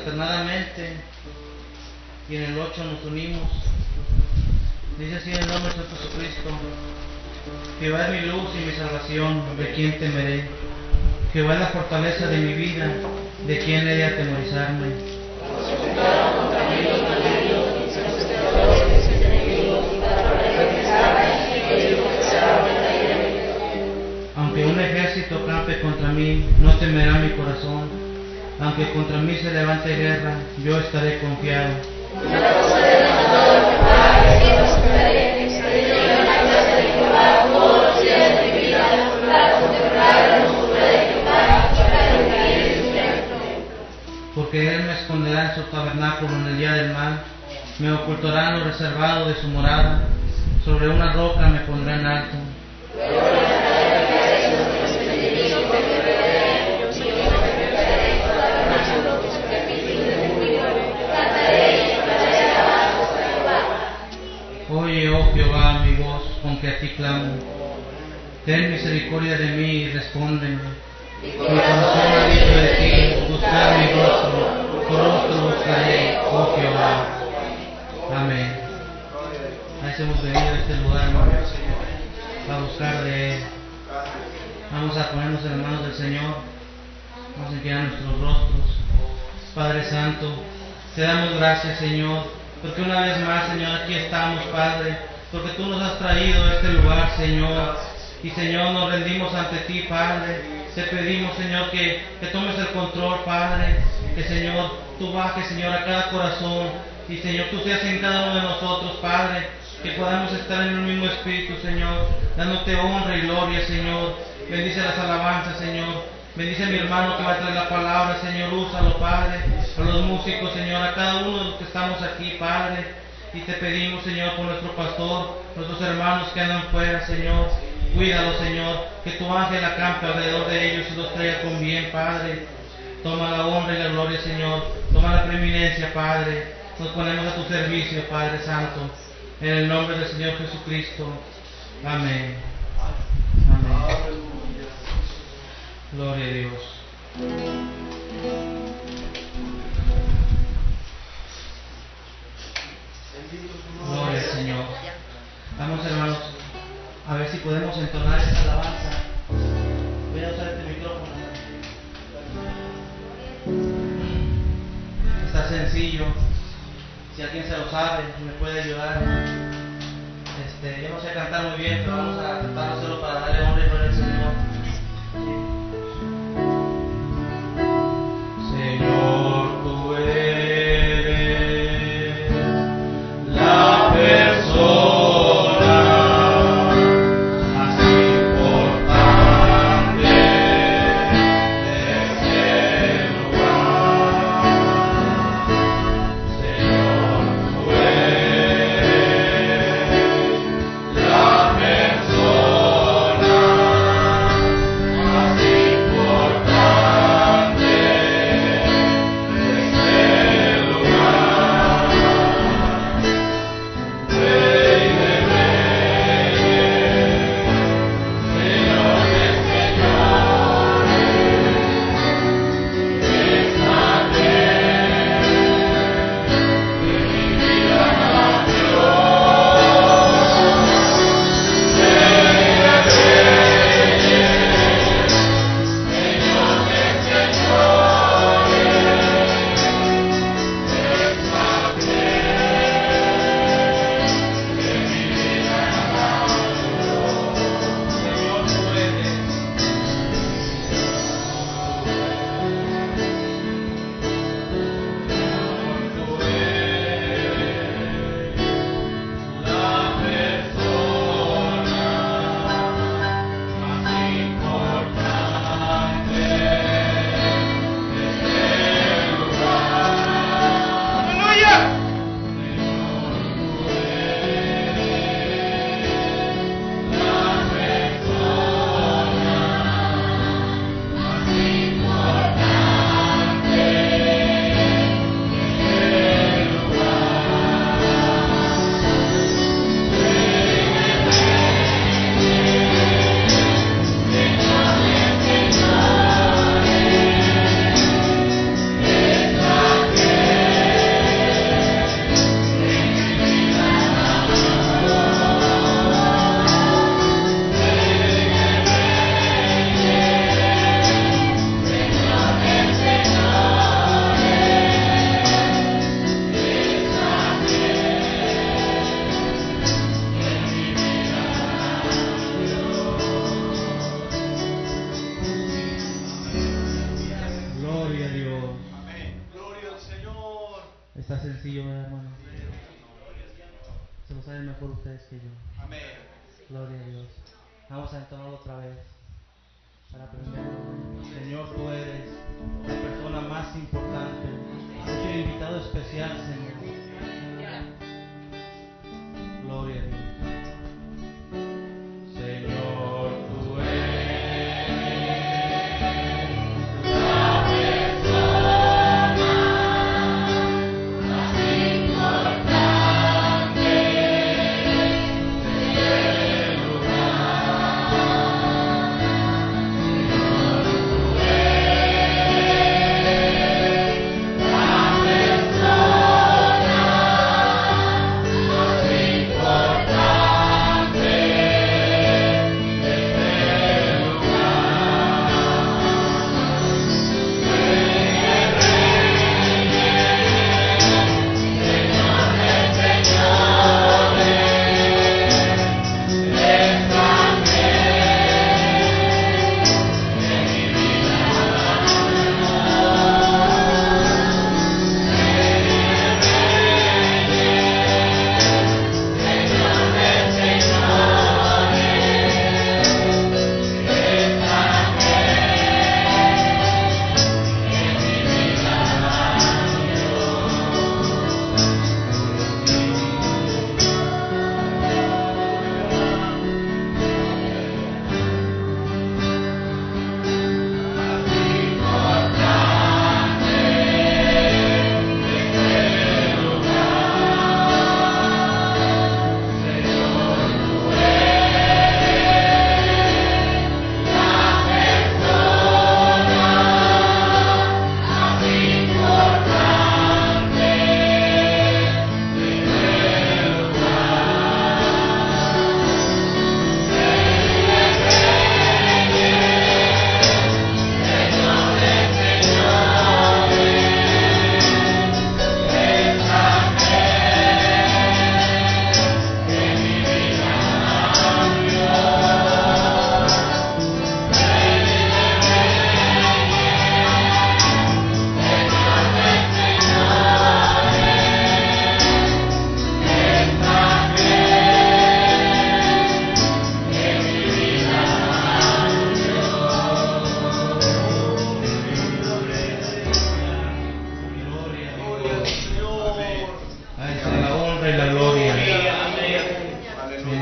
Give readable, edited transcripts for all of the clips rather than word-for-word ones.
fraternalmente y en el 8 nos unimos. Dice así en el nombre de Jesucristo: Jehová es mi luz y mi salvación, ¿de quién temeré? Jehová es la fortaleza de mi vida, ¿de quién he de atemorizarme? Aunque un ejército campe contra mí, no temerá mi corazón. Aunque contra mí se levante guerra, yo estaré confiado. Porque Él me esconderá en su tabernáculo en el día del mal, me ocultará en lo reservado de su morada, sobre una roca me pondrá en alto. Oye, oh Jehová, mi voz, con que a ti clamo. Ten misericordia de mí y respóndeme. Mi corazón ha dicho de ti, buscar mi rostro, tu rostro buscaré, oh Jehová. Amén. A eso hemos venido a este lugar, hermanos, a buscar de Él. Vamos a ponernos en las manos del Señor. Vamos a inclinar nuestros rostros. Padre Santo, te damos gracias, Señor, porque una vez más, Señor, aquí estamos, Padre, porque tú nos has traído a este lugar, Señor. Y, Señor, nos rendimos ante ti, Padre. Te pedimos, Señor, que tomes el control, Padre. Que, Señor, tú bajes, Señor, a cada corazón. Y, Señor, tú seas en cada uno de nosotros, Padre. Que podamos estar en el mismo espíritu, Señor, dándote honra y gloria, Señor. Bendice las alabanzas, Señor. Bendice a mi hermano que va a traer la palabra, Señor. Úsalo, Padre. A los músicos, Señor, a cada uno de los que estamos aquí, Padre. Y te pedimos, Señor, por nuestro pastor, nuestros hermanos que andan fuera, Señor. Cuídalo, Señor, que tu ángel acampe alrededor de ellos y los traiga con bien, Padre. Toma la honra y la gloria, Señor. Toma la preeminencia, Padre. Nos ponemos a tu servicio, Padre Santo. En el nombre del Señor Jesucristo. Amén. Amén. Gloria a Dios. Gloria al Señor. Vamos, hermanos, a ver si podemos entonar esta alabanza. Voy a usar este micrófono. Está sencillo. Si alguien se lo sabe, me puede ayudar. Yo no sé cantar muy bien, pero vamos a tratar de hacerlo para darle honra y gloria al Señor. Señor, tú eres la persona. Persona Está sencillo, ¿verdad, hermano? Se lo saben mejor ustedes que yo. Amén. Gloria a Dios. Vamos a entonarlo otra vez para aprender. Señor, tú eres la persona más importante. Yo soy el invitado especial, Señor. Gloria a Dios. Señor, tú eres la persona más importante de este lugar. Señor, tú eres la persona más importante de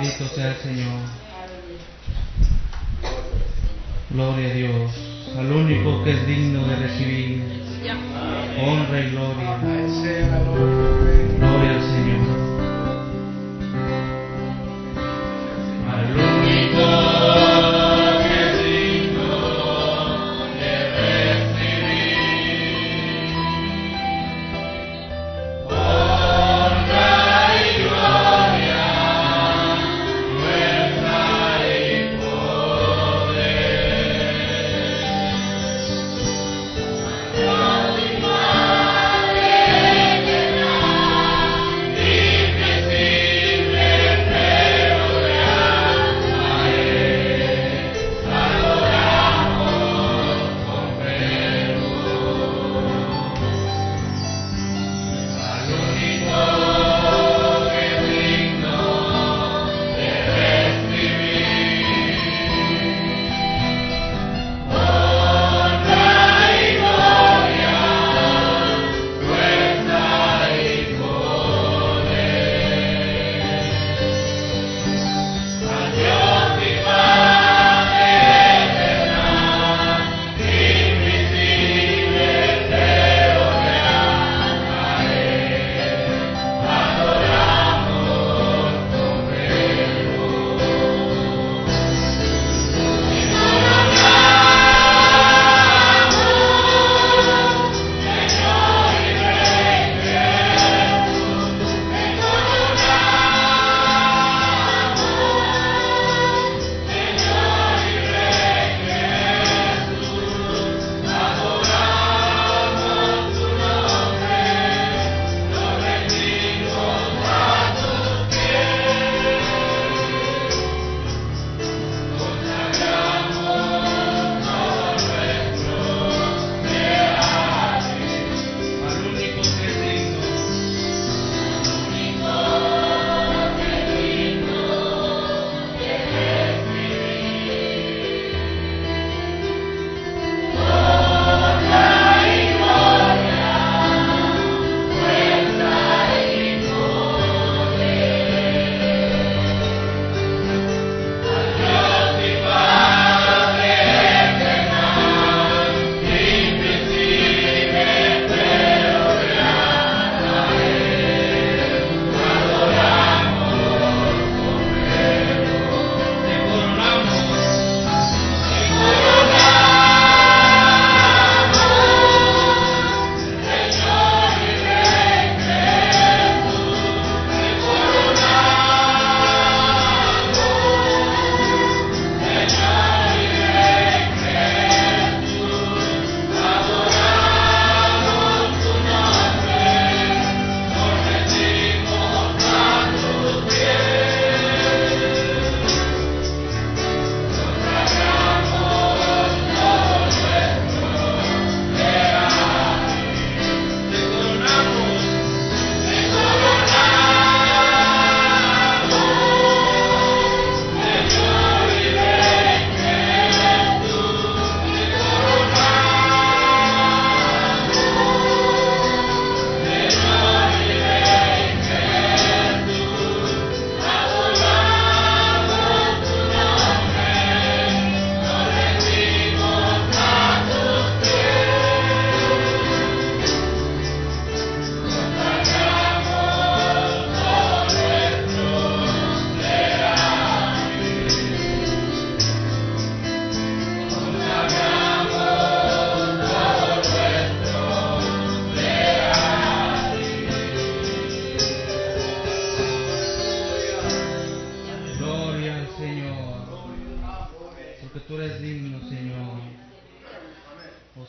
este sea el Señor. Gloria a Dios, al único que es digno de recibir honra y gloria. Gloria al Señor. Al único que es digno de recibir honra y gloria, fuerza y poder. Dios y Padre eterno,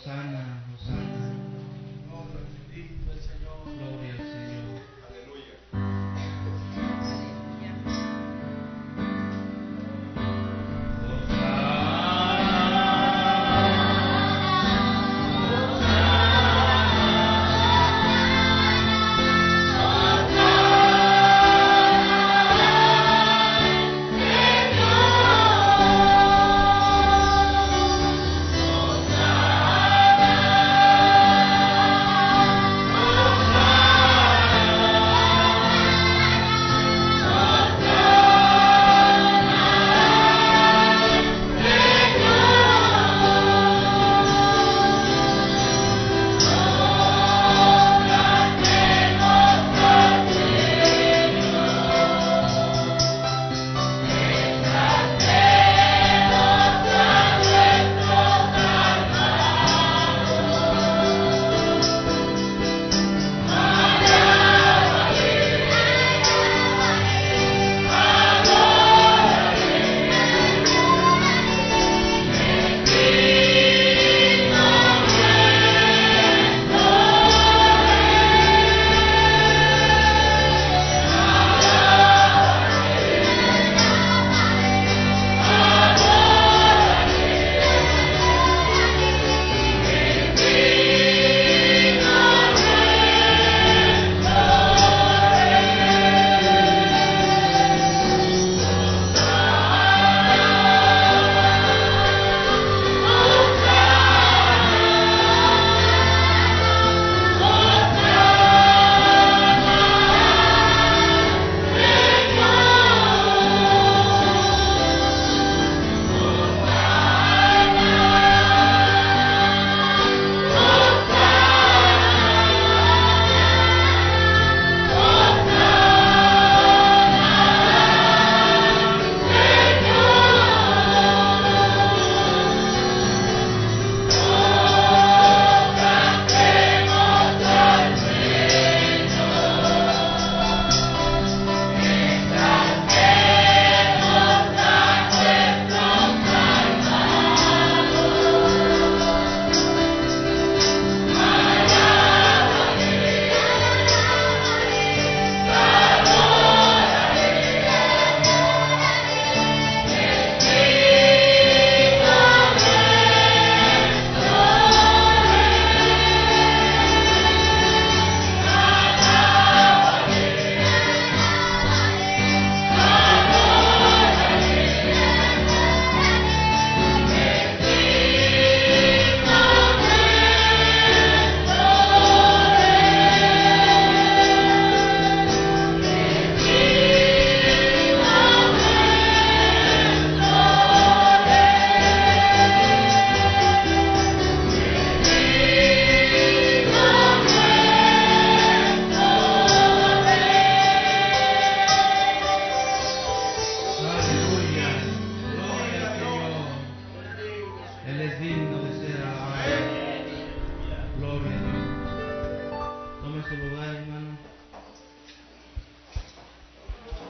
Hosana, Hosana. Bendito el Señor. Gloria al Señor.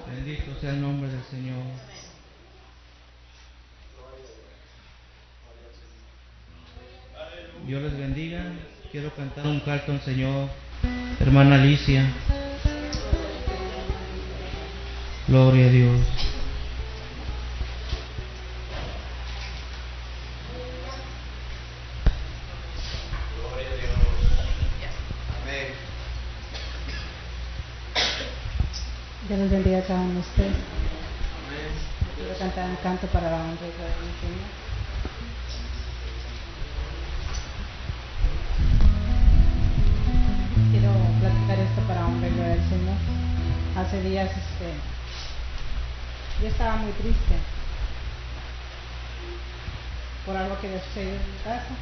Bendito sea el nombre del Señor. Dios les bendiga. Quiero cantar un canto al Señor. Hermana Alicia. Gloria a Dios. Gloria a Dios. Amén. Dios los bendiga a cada uno de ustedes. Amén. Quiero cantar un canto para la honra y gloria del Señor. Quiero platicar esto para honra y gloria del Señor. Hace días yo estaba muy triste por algo que había sucedido en mi casa.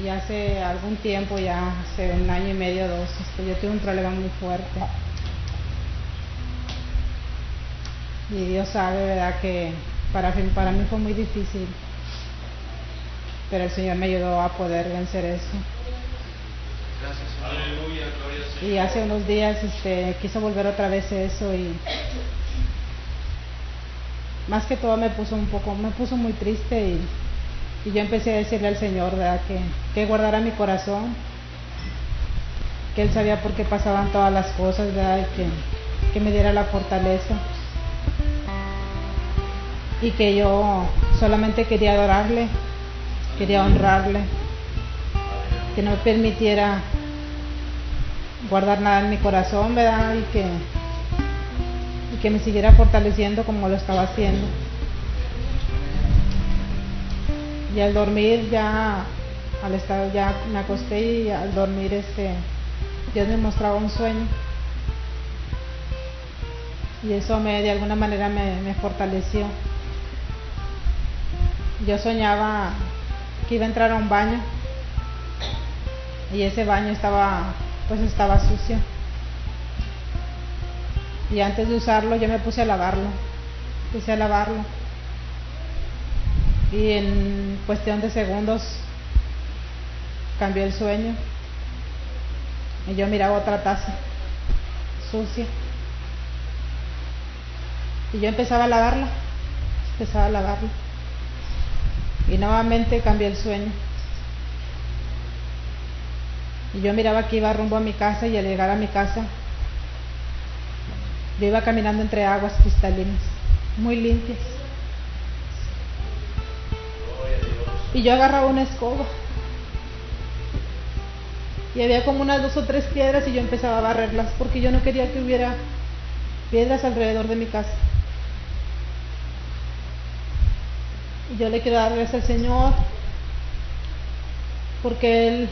Y hace algún tiempo, ya hace un año y medio, 2, yo tuve un problema muy fuerte. Y Dios sabe, ¿verdad?, que para mí fue muy difícil, pero el Señor me ayudó a poder vencer eso. Gracias, Señor. Aleluya, gloria al Señor. Y hace unos días quise volver otra vez eso más que todo me puso muy triste y yo empecé a decirle al Señor, ¿verdad? Que guardara mi corazón, que Él sabía por qué pasaban todas las cosas, ¿verdad? Y que me diera la fortaleza y que yo solamente quería adorarle, quería honrarle, que no me permitiera guardar nada en mi corazón, ¿verdad? Y que me siguiera fortaleciendo como lo estaba haciendo. Y al dormir ya me acosté y al dormir Dios me mostraba un sueño y eso de alguna manera me fortaleció. Yo soñaba que iba a entrar a un baño y ese baño estaba sucio, y antes de usarlo yo me puse a lavarlo, y en cuestión de segundos cambió el sueño y yo miraba otra taza sucia y yo empezaba a lavarla y nuevamente cambió el sueño y yo miraba que iba rumbo a mi casa, y al llegar a mi casa yo iba caminando entre aguas cristalinas muy limpias y yo agarraba una escoba y había como unas 2 o 3 piedras y yo empezaba a barrerlas porque yo no quería que hubiera piedras alrededor de mi casa. Y yo le quiero dar gracias al Señor porque Él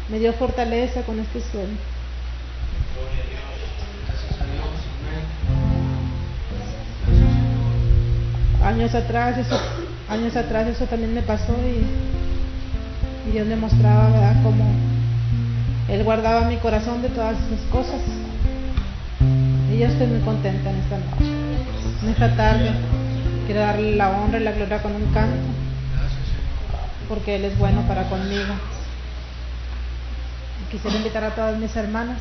me dio fortaleza con este sueño. Años atrás eso también me pasó y Dios me mostraba, ¿verdad?, cómo Él guardaba mi corazón de todas esas cosas. Y yo estoy muy contenta en esta noche, en esta tarde. Quiero darle la honra y la gloria con un canto, porque Él es bueno para conmigo. Y quisiera invitar a todas mis hermanas.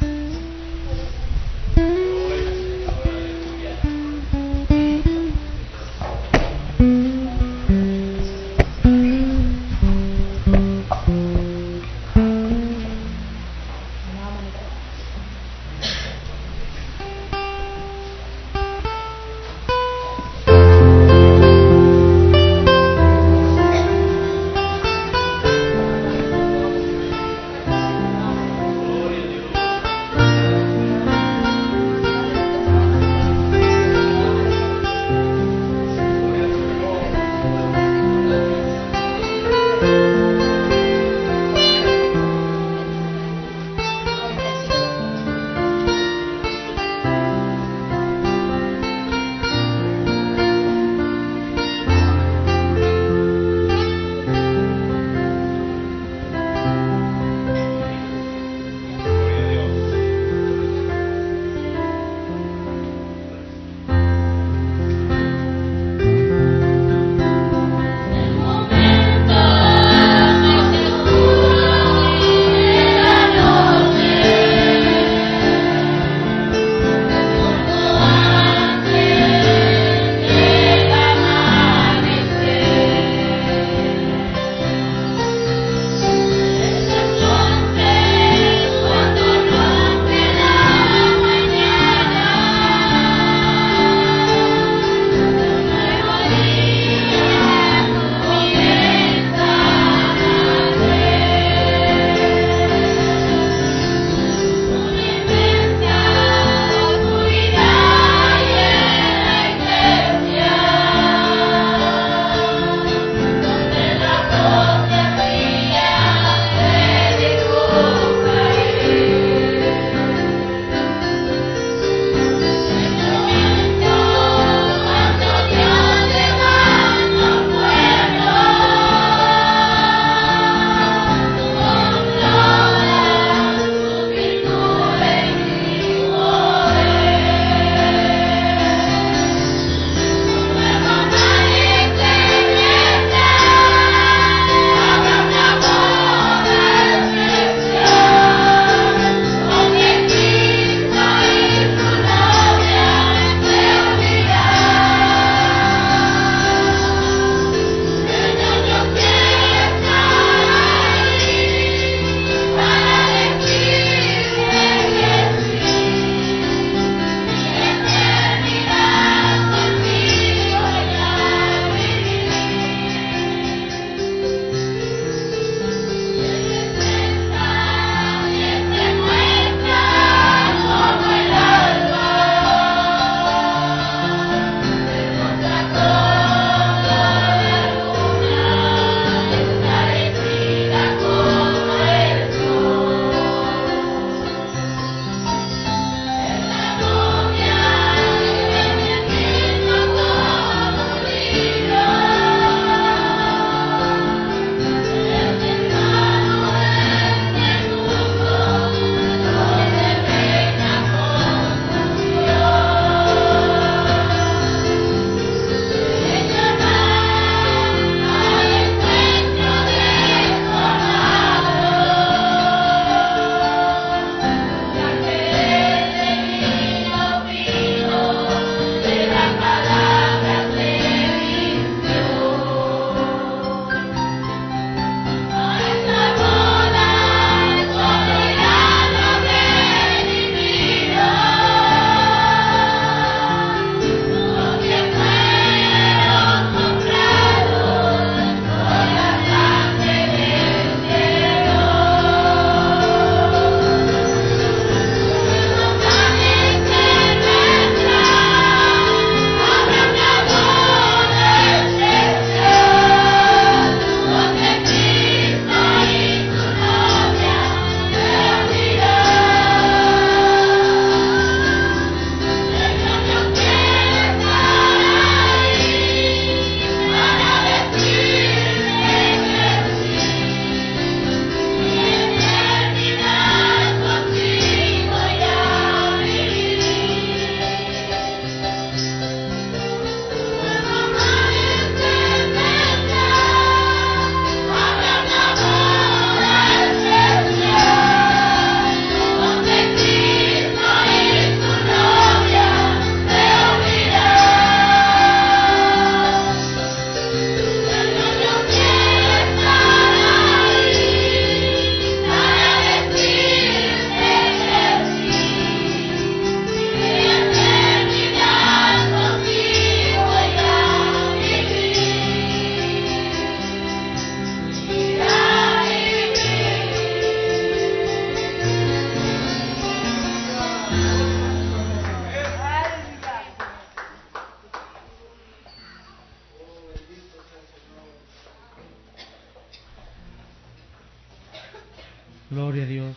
Gloria a Dios.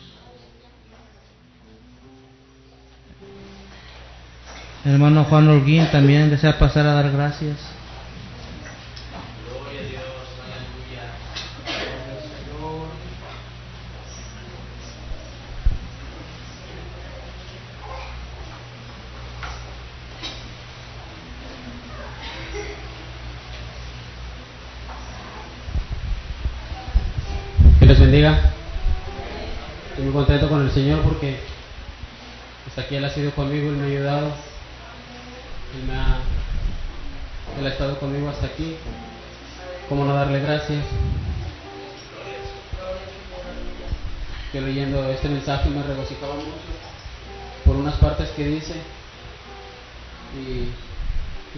El hermano Juan Holguín también desea pasar a dar gracias. Gloria a Dios, aleluya. Gloria al Señor. Que les bendiga. Estoy muy contento con el Señor porque hasta aquí Él ha sido conmigo, Él me ha ayudado, Él ha estado conmigo hasta aquí. ¿Cómo no darle gracias? Yo leyendo este mensaje me regocijaba mucho por unas partes que dice y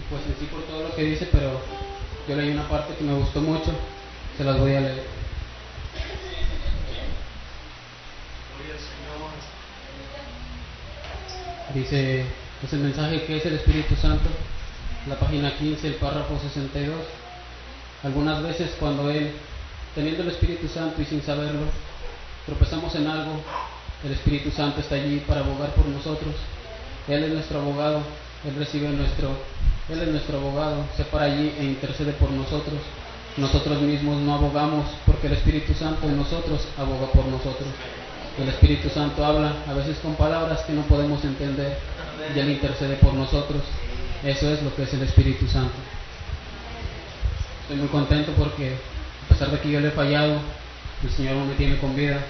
pues en sí por todo lo que dice, pero yo leí una parte que me gustó mucho, se las voy a leer. Gloria al Señor. Dice, es el mensaje que es el Espíritu Santo, la página 15, el párrafo 62. Algunas veces cuando Él, teniendo el Espíritu Santo y sin saberlo, tropezamos en algo, el Espíritu Santo está allí para abogar por nosotros. Él es nuestro abogado, Él es nuestro abogado, se para allí e intercede por nosotros. Nosotros mismos no abogamos porque el Espíritu Santo en nosotros aboga por nosotros. El Espíritu Santo habla a veces con palabras que no podemos entender y Él intercede por nosotros. Eso es lo que es el Espíritu Santo. Estoy muy contento porque a pesar de que yo le he fallado, el Señor aún me tiene con vida.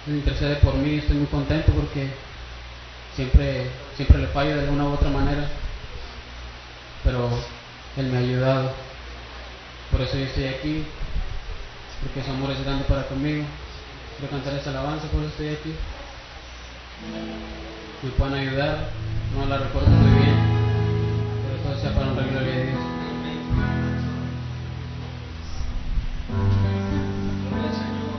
Él intercede por mí, estoy muy contento porque siempre le fallo de alguna u otra manera, pero Él me ha ayudado. Por eso yo estoy aquí, porque su amor es grande para conmigo. Quiero cantar esa alabanza, por eso estoy aquí. Me pueden ayudar, no la recuerdo muy bien, pero todo sea para honrar la gloria de Dios. Gloria al Señor.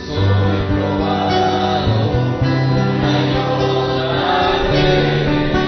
Soy probado una y otra vez.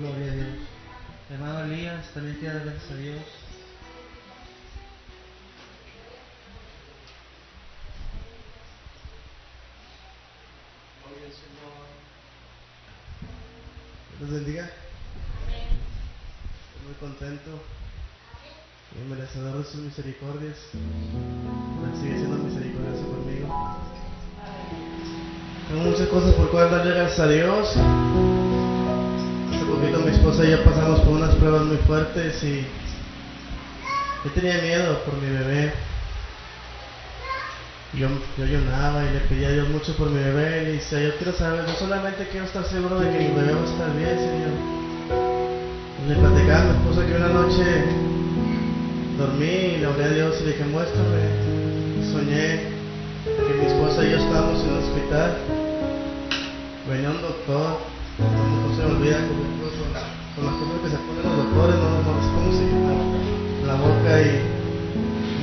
Gloria a Dios. Hermano Elías, también quiero dar gracias a Dios. Gloria al Señor. Dios bendiga. Estoy muy contento y merecedor de sus misericordias. Él sigue siendo misericordioso conmigo. Tengo muchas cosas por cuales darle gracias a Dios. Hace poquito mi esposa y yo pasamos por unas pruebas muy fuertes y yo tenía miedo por mi bebé. Yo lloraba y le pedía a Dios mucho por mi bebé y le decía, yo quiero saber, yo solamente quiero estar seguro de que mi bebé va a estar bien, Señor. Y le platicaba a mi esposa que una noche dormí y le oré a Dios y le dije, muéstrame. Soñé que mi esposa y yo estábamos en el hospital. Venía un doctor, no se me olvida, con las cosas que se ponen los doctores, no sé cómo se llama, en la boca y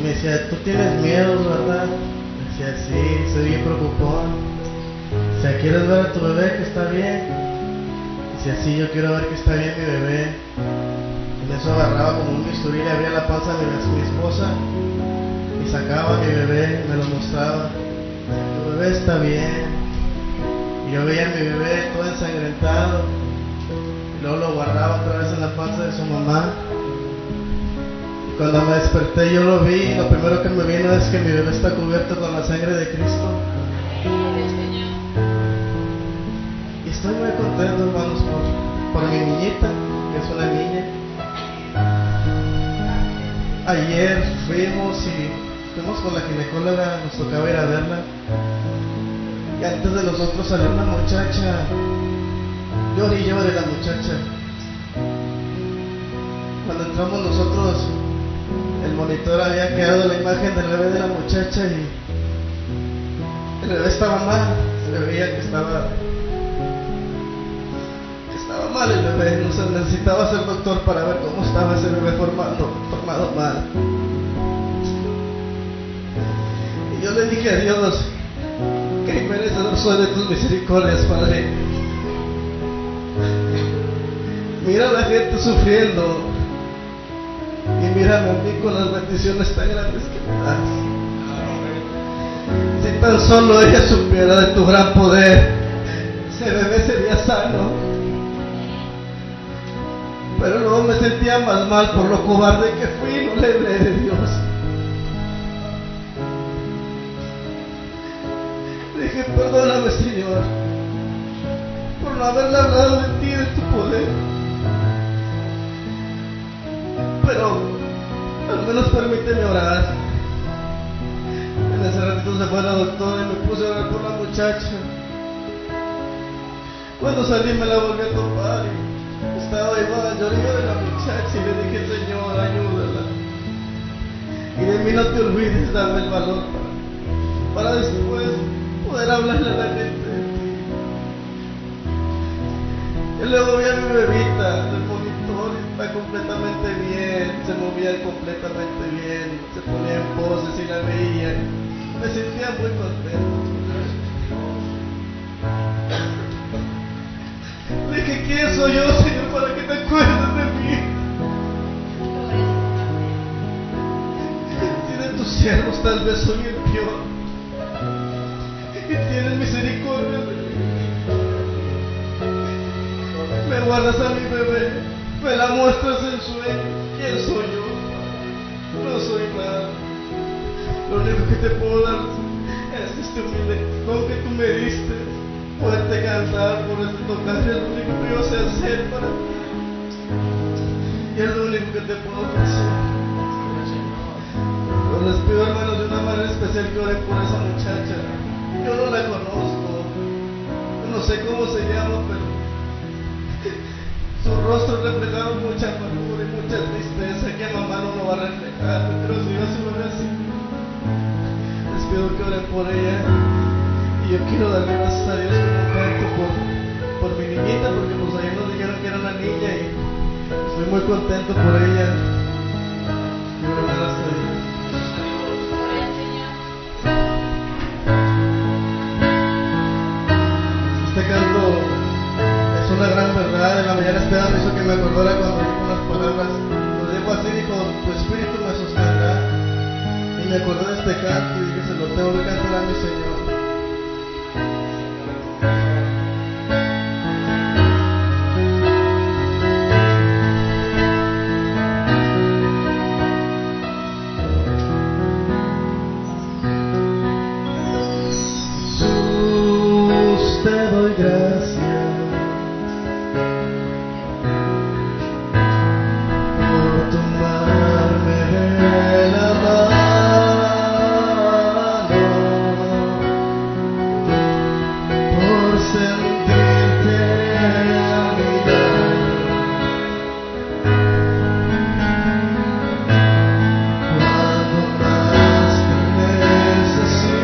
me decía, tú tienes miedo, ¿verdad? Decía, sí, soy bien preocupado. Decía, ¿quieres ver a tu bebé que está bien? Decía, sí, yo quiero ver que está bien mi bebé. En eso agarraba como un bisturí, le abría la panza de mi esposa y sacaba a mi bebé, me lo mostraba. Tu bebé está bien. Y yo veía a mi bebé todo ensangrentado. Y luego lo guardaba otra vez en la panza de su mamá. Y cuando me desperté yo lo vi y lo primero que me vino es que mi bebé está cubierto con la sangre de Cristo. Y estoy muy contento, hermanos, por mi niñita, que es una niña. Ayer fuimos con la ginecóloga, nos tocaba ir a verla. Y antes de nosotros salió una muchacha. Lloré y lloré la muchacha. Cuando entramos nosotros, el monitor había quedado la imagen del bebé de la muchacha y el bebé estaba mal. Se veía que estaba mal el bebé. No se necesitaba ser doctor para ver cómo estaba ese bebé formado mal. Y yo le dije a Dios, que merecedor soy de tus misericordias, Padre. Mira a la gente sufriendo y mírame a mí con las bendiciones tan grandes que me das. Si tan solo ella supiera de tu gran poder, ese bebé sería sano. Pero luego me sentía más mal por lo cobarde que fui y no le hablé de Dios. Dije, perdóname, Señor, por no haberle hablado de ti, de tu poder. Pero al menos permíteme orar. En ese ratito se fue la doctora y me puse a orar por la muchacha. Cuando salí me la volví a topar y estaba igual, lloré de la muchacha y le dije, Señor, ayúdala. Y de mí no te olvides, dame el valor para después poder hablarle a la gente de ti. Y luego vi a mi bebita del monitor y está completamente bien, se movía completamente bien, se ponía en poses y la veía. Me sentía muy contento. Dije, ¿quién soy yo, Señor, para que te acuerdes de mí? Si de tus siervos tal vez soy el peor, y tienes misericordia de mí. Me guardas a mi bebé, me la muestras en sueño. ¿Quién soy yo? No soy nada. Lo único que te puedo dar es este humilde don que tú me diste. Poderte cantar, poderte tocar, es lo único que yo sé hacer para ti. Y es lo único que te puedo ofrecer. Pero les pido, hermanos, de una manera especial que oren por esa muchacha. Yo no la conozco, no sé cómo se llama, pero su rostro reflejaba mucha amargura y mucha tristeza que a mamá no lo va a reflejar, pero si yo se lo veo así. Les pido que oren por ella. Y yo quiero darle gracias a Dios como canto por mi niñita, porque pues ayer nos dijeron que era una niña y estoy muy contento por ella. Quiero dar gracias a Dios. Este canto es una gran verdad. En la mañana Esteban me hizo que me acordara cuando dijo unas palabras. Lo dijo así, dijo, tu espíritu me sostendrá. Y me acordé de este canto y dije, se lo tengo que cantar a mi Señor. Jesús, te doy gracias por tomarme de la mano, por sentirte a mi lado, cuando más te necesito.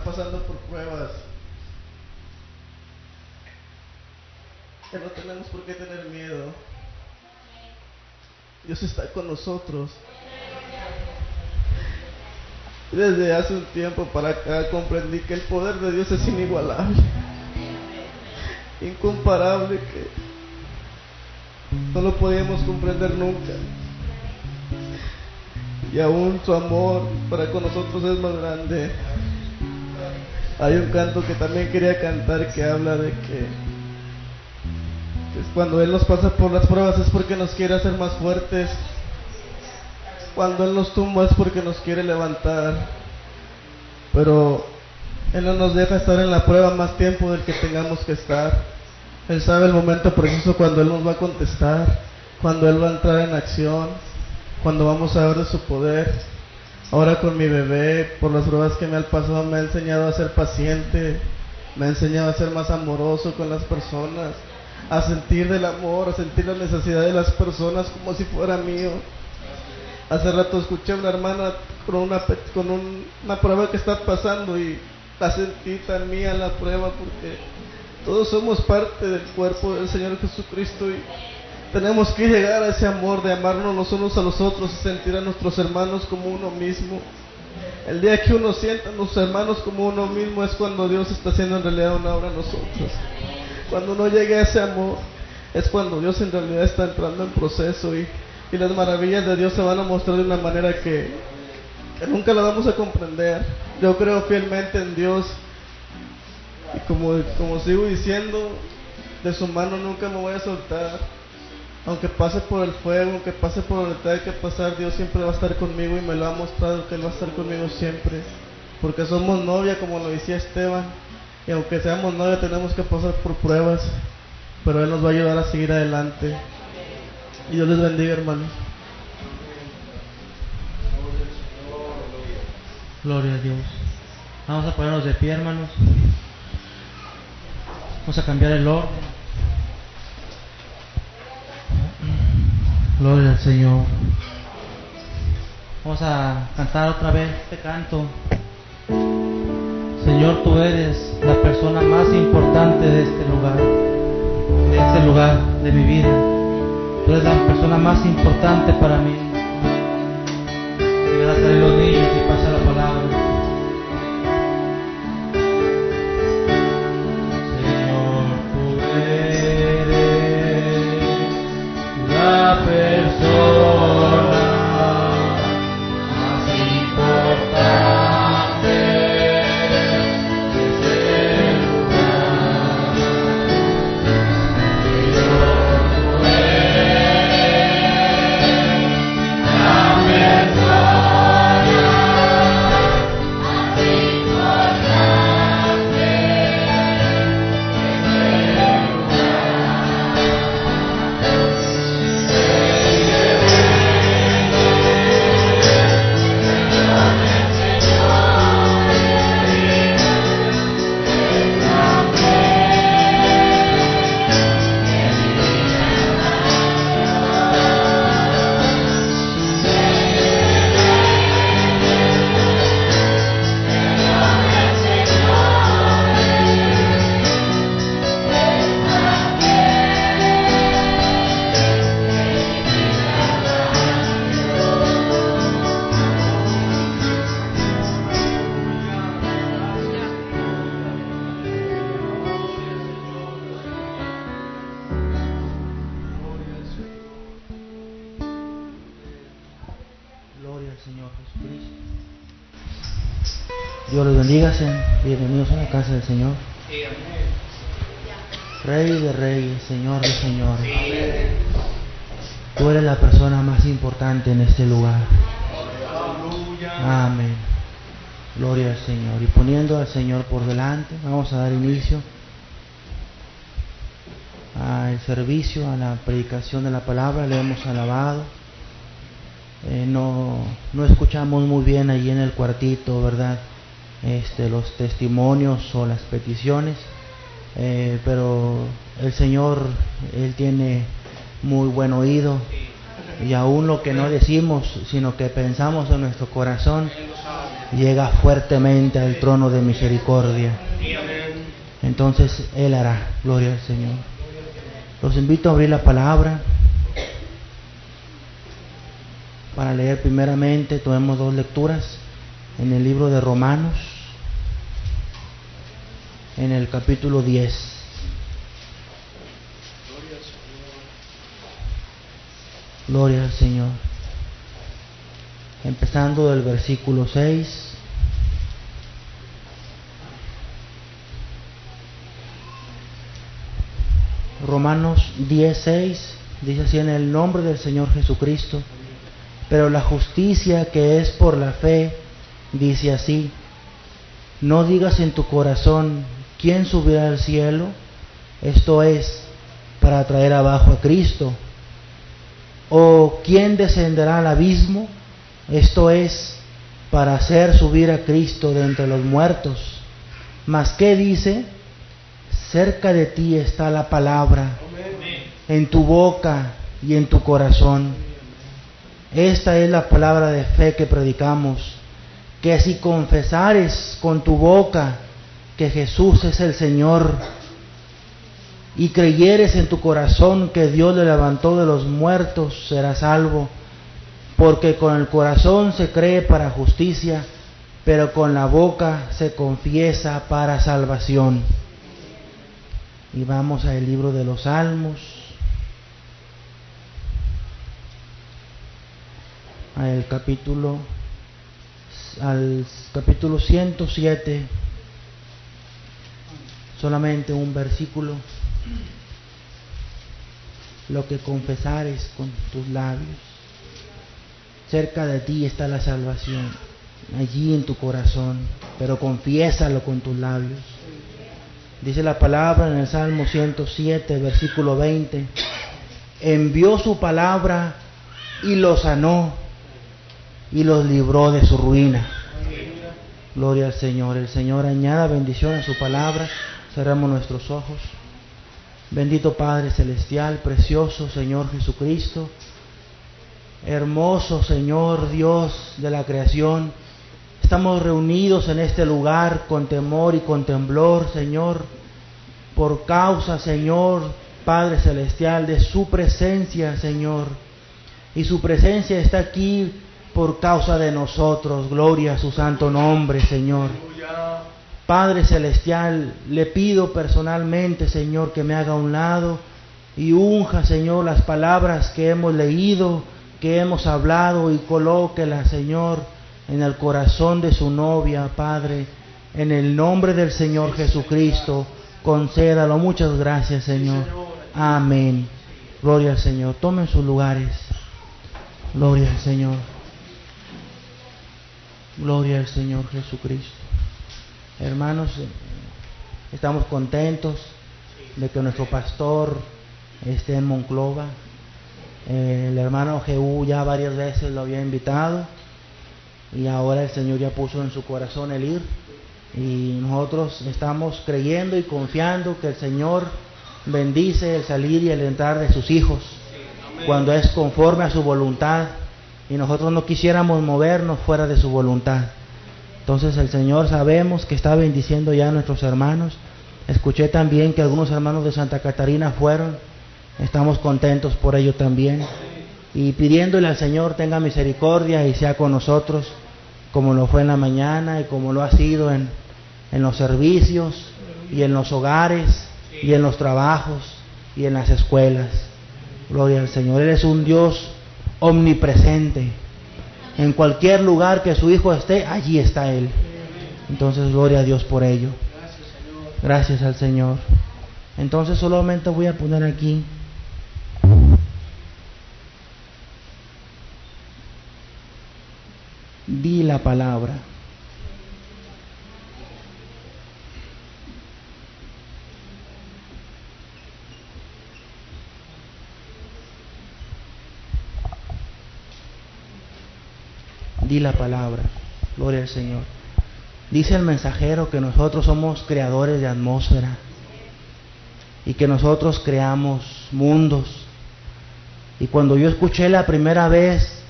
Pasando por pruebas, que no tenemos por qué tener miedo. Dios está con nosotros. Y desde hace un tiempo para acá comprendí que el poder de Dios es inigualable, incomparable, que no lo podíamos comprender nunca. Y aún su amor para con nosotros es más grande. Hay un canto que también quería cantar que habla de que cuando Él nos pasa por las pruebas es porque nos quiere hacer más fuertes. Cuando Él nos tumba es porque nos quiere levantar, pero Él no nos deja estar en la prueba más tiempo del que tengamos que estar. Él sabe el momento preciso cuando Él nos va a contestar, cuando Él va a entrar en acción, cuando vamos a ver de su poder. Ahora con mi bebé, por las pruebas que me han pasado, me ha enseñado a ser paciente, me ha enseñado a ser más amoroso con las personas, a sentir del amor, a sentir la necesidad de las personas como si fuera mío. Hace rato escuché a una hermana con una prueba que está pasando y la sentí tan mía la prueba, porque todos somos parte del cuerpo del Señor Jesucristo y tenemos que llegar a ese amor de amarnos los unos a los otros y sentir a nuestros hermanos como uno mismo. El día que uno sienta a los hermanos como uno mismo es cuando Dios está haciendo en realidad una obra en nosotros. Cuando uno llegue a ese amor es cuando Dios en realidad está entrando en proceso y las maravillas de Dios se van a mostrar de una manera que nunca la vamos a comprender. Yo creo fielmente en Dios y como sigo diciendo, de su mano nunca me voy a soltar. Aunque pase por el fuego, aunque pase por donde tenga que pasar, Dios siempre va a estar conmigo y me lo ha mostrado que Él va a estar conmigo siempre, porque somos novia, como lo decía Esteban, y aunque seamos novia tenemos que pasar por pruebas, pero Él nos va a ayudar a seguir adelante. Y Dios les bendiga, hermanos. Gloria a Dios. Vamos a ponernos de pie, hermanos. Vamos a cambiar el orden. Gloria al Señor. Vamos a cantar otra vez este canto. Señor, tú eres la persona más importante de este lugar de mi vida. Tú eres la persona más importante para mí. Y van a salir los niños y pasa la palabra. Señor, tú eres la persona más importante de este lugar. Señor, tú eres la Señor Jesucristo. Dios los bendiga, bienvenidos a la casa del Señor. Rey de reyes, Señor de señores. Tú eres la persona más importante en este lugar. Amén. Gloria al Señor. Y poniendo al Señor por delante, vamos a dar inicio al servicio, a la predicación de la palabra. Le hemos alabado. No escuchamos muy bien allí en el cuartito, ¿verdad? Los testimonios o las peticiones, pero el Señor, Él tiene muy buen oído, y aún lo que no decimos, sino que pensamos en nuestro corazón, llega fuertemente al trono de misericordia. Entonces Él hará. Gloria al Señor. Los invito a abrir la palabra para leer primeramente. Tomemos dos lecturas en el libro de Romanos, en el capítulo 10. Gloria al Señor. Empezando del versículo 6. Romanos 10:6 dice así: en el nombre del Señor Jesucristo, Pero la justicia que es por la fe dice así: no digas en tu corazón, ¿quién subirá al cielo? Esto es, para traer abajo a Cristo. ¿O quién descenderá al abismo? Esto es, para hacer subir a Cristo de entre los muertos. Mas ¿qué dice? Cerca de ti está la palabra, en tu boca y en tu corazón. Esta es la palabra de fe que predicamos, que si confesares con tu boca que Jesús es el Señor, y creyeres en tu corazón que Dios le levantó de los muertos, serás salvo. Porque con el corazón se cree para justicia, pero con la boca se confiesa para salvación. Y vamos al libro de los Salmos, al capítulo 107, solamente un versículo. Lo que confesares con tus labios, cerca de ti está la salvación, allí en tu corazón, pero confiésalo con tus labios. Dice la palabra en el Salmo 107, versículo 20: envió su palabra y los sanó y los libró de su ruina. Gloria al Señor. El Señor añada bendición a su palabra. Cerramos nuestros ojos. Bendito Padre Celestial, precioso Señor Jesucristo, hermoso Señor Dios de la creación, estamos reunidos en este lugar con temor y con temblor, Señor, por causa, Señor, Padre Celestial, de su presencia, Señor, y su presencia está aquí por causa de nosotros. Gloria a su santo nombre, Señor. Padre Celestial, le pido personalmente, Señor, que me haga a un lado y unja, Señor, las palabras que hemos leído, que hemos hablado, y colóquelas, Señor, en el corazón de su novia, Padre, en el nombre del Señor Jesucristo, concédalo. Muchas gracias, Señor. Amén. Gloria al Señor. Tomen sus lugares. Gloria al Señor. Gloria al Señor Jesucristo. Hermanos, estamos contentos de que nuestro pastor esté en Monclova. El hermano Jehú ya varias veces lo había invitado y ahora el Señor ya puso en su corazón el ir, y nosotros estamos creyendo y confiando que el Señor bendice el salir y el entrar de sus hijos cuando es conforme a su voluntad, y nosotros no quisiéramos movernos fuera de su voluntad. Entonces el Señor, sabemos que está bendiciendo ya a nuestros hermanos. Escuché también que algunos hermanos de Santa Catarina fueron. Estamos contentos por ello también, y pidiéndole al Señor tenga misericordia y sea con nosotros, como lo fue en la mañana y como lo ha sido en los servicios y en los hogares y en los trabajos y en las escuelas. Gloria al Señor. Él es un Dios omnipresente. En cualquier lugar que su Hijo esté, allí está Él. Entonces, gloria a Dios por ello. Gracias al Señor. Entonces, solamente voy a poner aquí di la palabra. Di la palabra. Gloria al Señor. Dice el mensajero que nosotros somos creadores de atmósfera y que nosotros creamos mundos. Y cuando yo escuché la primera vez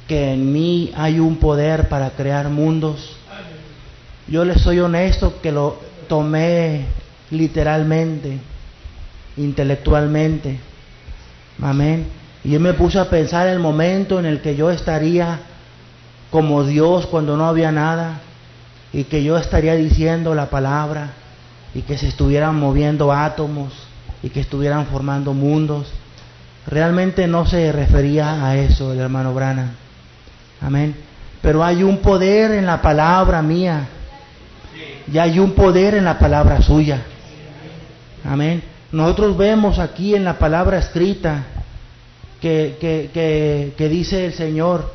que en mí hay un poder para crear mundos, yo les soy honesto que lo tomé literalmente, intelectualmente. Amén. Y yo me puse a pensar el momento en el que yo estaría como Dios cuando no había nada, y que yo estaría diciendo la palabra, y que se estuvieran moviendo átomos y que estuvieran formando mundos. Realmente no se refería a eso el hermano Branham. Amén. Pero hay un poder en la palabra mía, y hay un poder en la palabra suya. Amén. Nosotros vemos aquí en la palabra escrita que dice el Señor,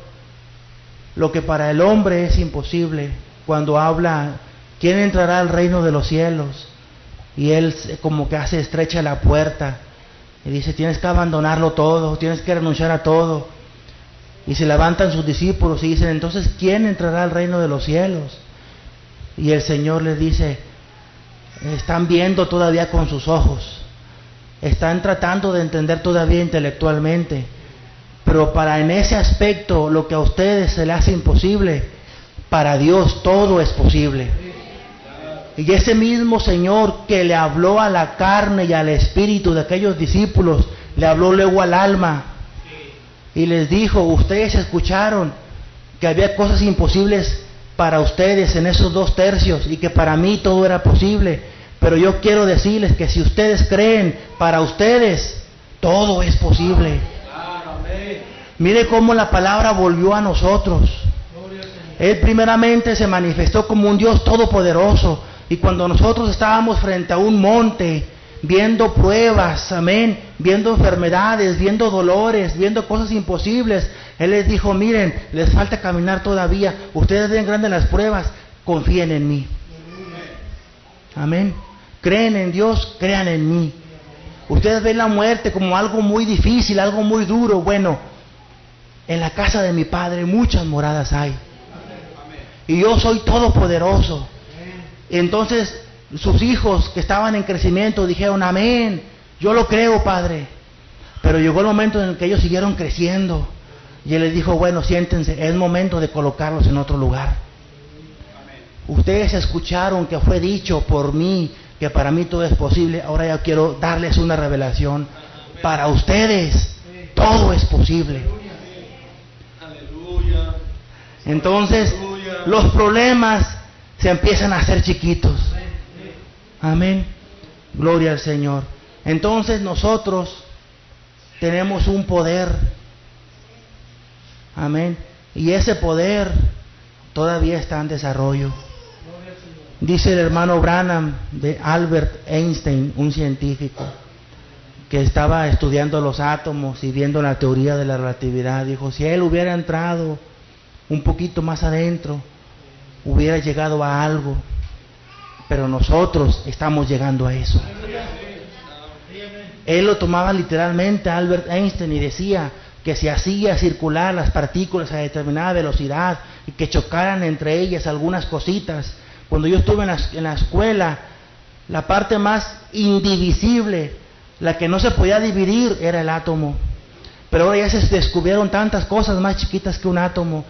lo que para el hombre es imposible, cuando habla, ¿quién entrará al reino de los cielos? Y Él como que hace estrecha la puerta, y dice, tienes que abandonarlo todo, tienes que renunciar a todo. Y se levantan sus discípulos y dicen, entonces, ¿quién entrará al reino de los cielos? Y el Señor les dice, están viendo todavía con sus ojos, están tratando de entender todavía intelectualmente, pero para en ese aspecto, lo que a ustedes se les hace imposible, para Dios todo es posible. Y ese mismo Señor que le habló a la carne y al espíritu de aquellos discípulos, le habló luego al alma y les dijo, ustedes escucharon que había cosas imposibles para ustedes en esos 2 tercios y que para mí todo era posible, pero yo quiero decirles que si ustedes creen, para ustedes todo es posible. Mire cómo la palabra volvió a nosotros. Él primeramente se manifestó como un Dios todopoderoso, y cuando nosotros estábamos frente a un monte, viendo pruebas, amén, viendo enfermedades, viendo dolores, viendo cosas imposibles, Él les dijo, miren, les falta caminar todavía, ustedes ven grandes las pruebas, confíen en mí. Amén. Creen en Dios, crean en mí. Ustedes ven la muerte como algo muy difícil, algo muy duro. Bueno, en la casa de mi Padre muchas moradas hay. Y yo soy todopoderoso. Entonces sus hijos que estaban en crecimiento dijeron, amén, yo lo creo, Padre. Pero llegó el momento en el que ellos siguieron creciendo. Y Él les dijo, bueno, siéntense, es momento de colocarlos en otro lugar. Ustedes escucharon que fue dicho por mí, que para mí todo es posible. Ahora ya quiero darles una revelación. Para ustedes todo es posible. Entonces los problemas se empiezan a hacer chiquitos. Amén. Gloria al Señor. Entonces nosotros tenemos un poder. Amén. Y ese poder todavía está en desarrollo. Dice el hermano Branham de Albert Einstein, un científico que estaba estudiando los átomos y viendo la teoría de la relatividad, dijo, si él hubiera entrado un poquito más adentro, hubiera llegado a algo, pero nosotros estamos llegando a eso. Él lo tomaba literalmente, Albert Einstein, y decía que si hacía circular las partículas a determinada velocidad y que chocaran entre ellas algunas cositas. Cuando yo estuve en la escuela, la parte más indivisible, la que no se podía dividir, era el átomo. Pero ahora ya se descubrieron tantas cosas más chiquitas que un átomo.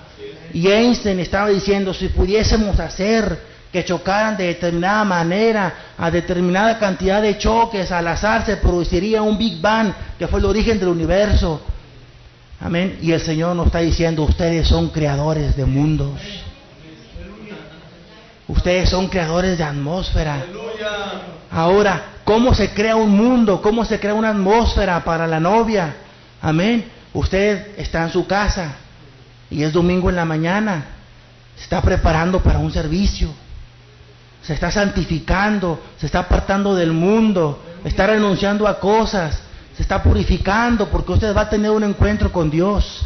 Y Einstein estaba diciendo, si pudiésemos hacer que chocaran de determinada manera, a determinada cantidad de choques, al azar se produciría un Big Bang, que fue el origen del universo. Amén. Y el Señor nos está diciendo, ustedes son creadores de mundos. Ustedes son creadores de atmósfera. Ahora, ¿cómo se crea un mundo? ¿Cómo se crea una atmósfera para la novia? Amén. Usted está en su casa y es domingo en la mañana. Se está preparando para un servicio. Se está santificando. Se está apartando del mundo. Está renunciando a cosas. Se está purificando porque usted va a tener un encuentro con Dios.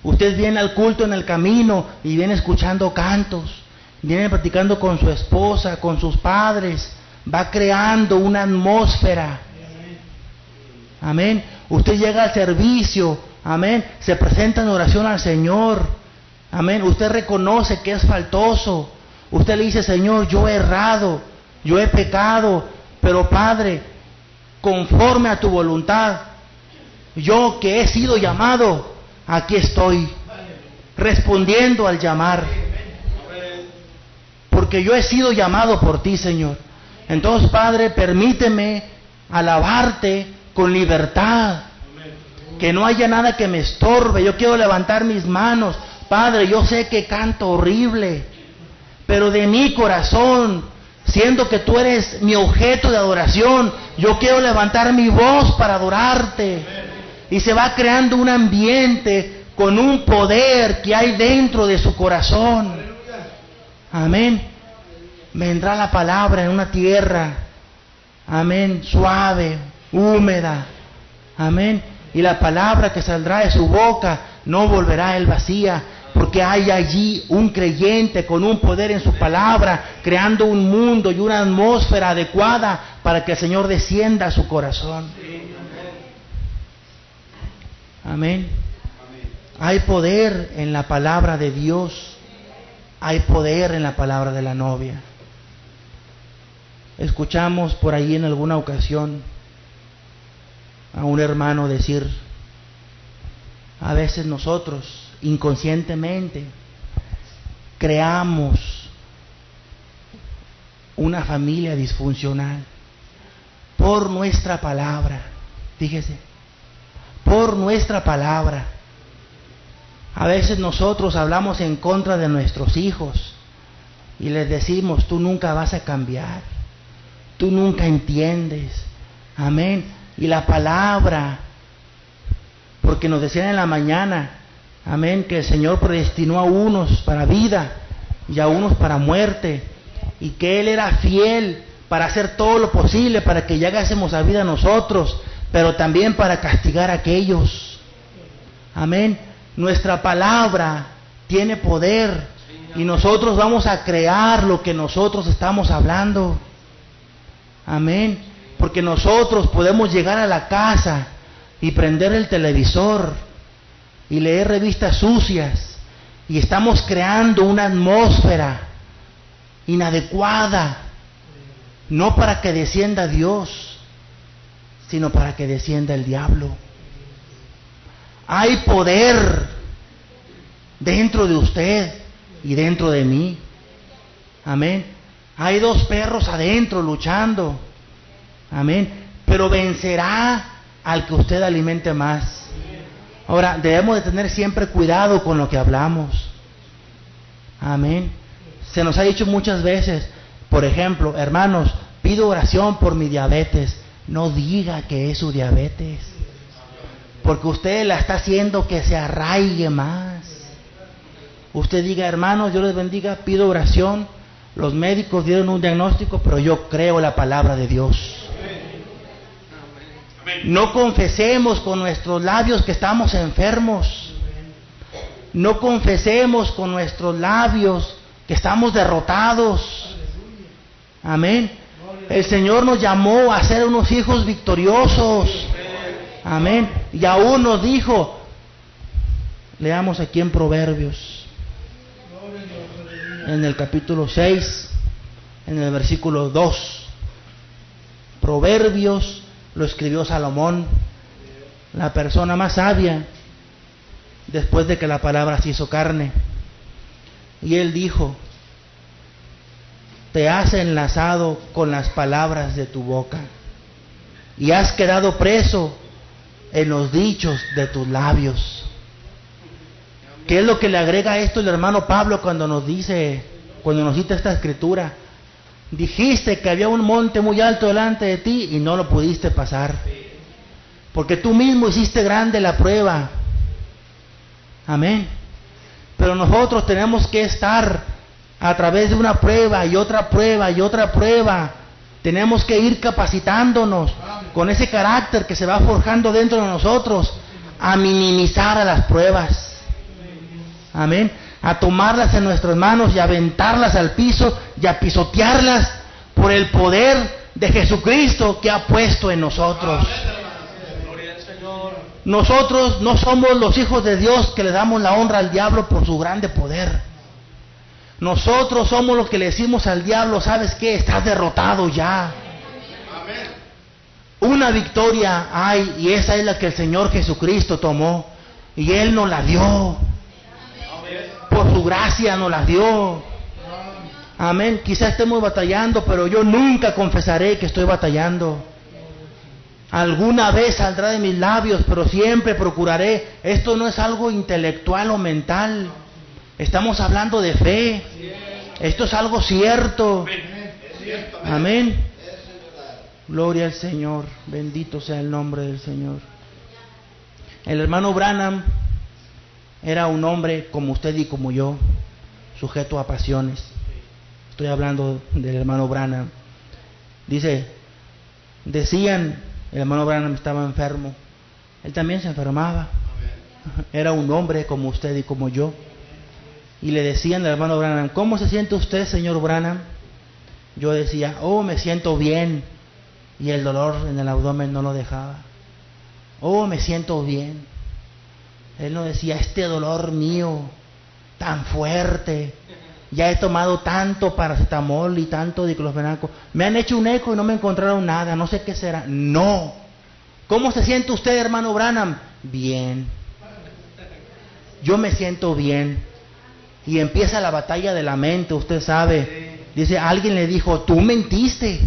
Usted viene al culto en el camino y viene escuchando cantos. Viene platicando con su esposa, con sus padres. Va creando una atmósfera. Amén. Usted llega al servicio. Amén. Se presenta en oración al Señor. Amén. Usted reconoce que es faltoso. Usted le dice, Señor, yo he errado. Yo he pecado. Pero Padre, conforme a tu voluntad, yo que he sido llamado, aquí estoy. Respondiendo al llamar. Porque yo he sido llamado por ti, Señor. Entonces, Padre, permíteme alabarte con libertad. Que no haya nada que me estorbe. Yo quiero levantar mis manos. Padre, yo sé que canto horrible, pero de mi corazón, siendo que tú eres mi objeto de adoración, yo quiero levantar mi voz para adorarte. Y se va creando un ambiente con un poder que hay dentro de su corazón. Amén. Vendrá la palabra en una tierra, amén, suave, húmeda, amén. Y la palabra que saldrá de su boca no volverá a él vacía, porque hay allí un creyente con un poder en su palabra, creando un mundo y una atmósfera adecuada para que el Señor descienda a su corazón. Amén. Hay poder en la palabra de Dios. Hay poder en la palabra de la novia. Escuchamos por ahí en alguna ocasión a un hermano decir, a veces nosotros inconscientemente creamos una familia disfuncional por nuestra palabra. Fíjese, por nuestra palabra. A veces nosotros hablamos en contra de nuestros hijos y les decimos, tú nunca vas a cambiar, tú nunca entiendes. Amén. Y la palabra, porque nos decían en la mañana, amén, que el Señor predestinó a unos para vida y a unos para muerte, y que Él era fiel para hacer todo lo posible para que llegásemos a vida nosotros, pero también para castigar a aquellos. Amén. Nuestra palabra tiene poder y nosotros vamos a crear lo que nosotros estamos hablando. Amén. Porque nosotros podemos llegar a la casa y prender el televisor y leer revistas sucias y estamos creando una atmósfera inadecuada, no para que descienda Dios, sino para que descienda el diablo. Hay poder dentro de usted y dentro de mí. Amén. Hay dos perros adentro luchando. Amén. Pero vencerá al que usted alimente más. Ahora, debemos de tener siempre cuidado con lo que hablamos. Amén. Se nos ha dicho muchas veces, por ejemplo, hermanos, pido oración por mi diabetes. No diga que es su diabetes, porque usted la está haciendo que se arraigue más. Usted diga, hermanos, Dios les bendiga, pido oración. Los médicos dieron un diagnóstico, pero yo creo la palabra de Dios. No confesemos con nuestros labios que estamos enfermos. No confesemos con nuestros labios que estamos derrotados. Amén. El Señor nos llamó a ser unos hijos victoriosos. Amén. Y aún nos dijo, leamos aquí en Proverbios, en el capítulo 6, en el versículo 2. Proverbios lo escribió Salomón, la persona más sabia después de que la palabra se hizo carne. Y él dijo, te has enlazado con las palabras de tu boca y has quedado preso en los dichos de tus labios. ¿Qué es lo que le agrega a esto el hermano Pablo cuando nos cita esta escritura? Dijiste que había un monte muy alto delante de ti y no lo pudiste pasar, porque tú mismo hiciste grande la prueba. Amén. Pero nosotros tenemos que estar a través de una prueba y otra prueba y otra prueba. Tenemos que ir capacitándonos con ese carácter que se va forjando dentro de nosotros a minimizar a las pruebas. Amén. A tomarlas en nuestras manos y aventarlas al piso y a pisotearlas por el poder de Jesucristo que ha puesto en nosotros. Nosotros no somos los hijos de Dios que le damos la honra al diablo por su grande poder. Nosotros somos los que le decimos al diablo, ¿sabes qué? Estás derrotado ya. Una victoria hay, y esa es la que el Señor Jesucristo tomó, y Él nos la dio. Por su gracia nos la dio. Amén. Quizás estemos batallando, pero yo nunca confesaré que estoy batallando. Alguna vez saldrá de mis labios, pero siempre procuraré. Esto no es algo intelectual o mental. Estamos hablando de fe. Esto es algo cierto. Amén. Gloria al Señor. Bendito sea el nombre del Señor. El hermano Branham era un hombre como usted y como yo, sujeto a pasiones. Estoy hablando del hermano Branham. Decían, el hermano Branham estaba enfermo Él también se enfermaba. Era un hombre como usted y como yo. Y le decían al hermano Branham, ¿cómo se siente usted, señor Branham? Yo decía, oh, me siento bien. Y el dolor en el abdomen no lo dejaba. Oh, me siento bien. Él no decía, este dolor mío, tan fuerte, ya he tomado tanto paracetamol y tanto diclofenaco, me han hecho un eco y no me encontraron nada, no sé qué será. No. ¿Cómo se siente usted, hermano Branham? Bien. Yo me siento bien. Y empieza la batalla de la mente, usted sabe. Dice, alguien le dijo, tú mentiste,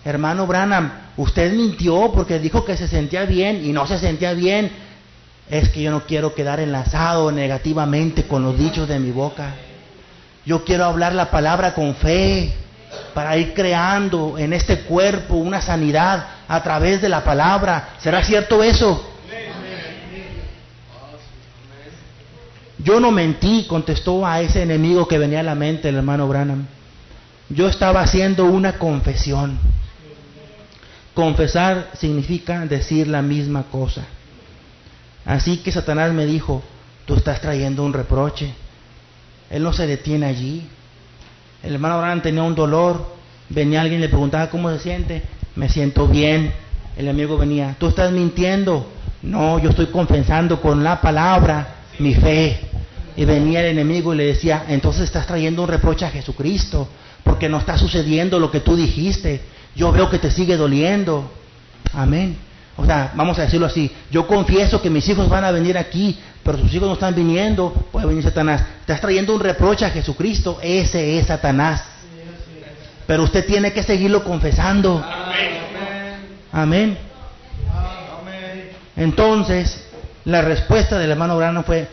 hermano Branham, usted mintió porque dijo que se sentía bien y no se sentía bien. Es que yo no quiero quedar enlazado negativamente con los dichos de mi boca. Yo quiero hablar la palabra con fe para ir creando en este cuerpo una sanidad a través de la palabra. ¿Será cierto eso? Yo no mentí, contestó a ese enemigo que venía a la mente el hermano Branham. Yo estaba haciendo una confesión. Confesar significa decir la misma cosa. Así que Satanás me dijo, tú estás trayendo un reproche. Él no se detiene allí. El hermano Branham tenía un dolor. Venía alguien y le preguntaba cómo se siente. Me siento bien. El amigo venía, tú estás mintiendo. No, yo estoy confesando con la palabra mi fe. Y venía el enemigo y le decía, entonces estás trayendo un reproche a Jesucristo, porque no está sucediendo lo que tú dijiste. Yo veo que te sigue doliendo. Amén. O sea, vamos a decirlo así, yo confieso que mis hijos van a venir aquí, pero sus hijos no están viniendo, puede venir Satanás. Estás trayendo un reproche a Jesucristo, ese es Satanás. Pero usted tiene que seguirlo confesando. Amén. Entonces, la respuesta del hermano Branham fue,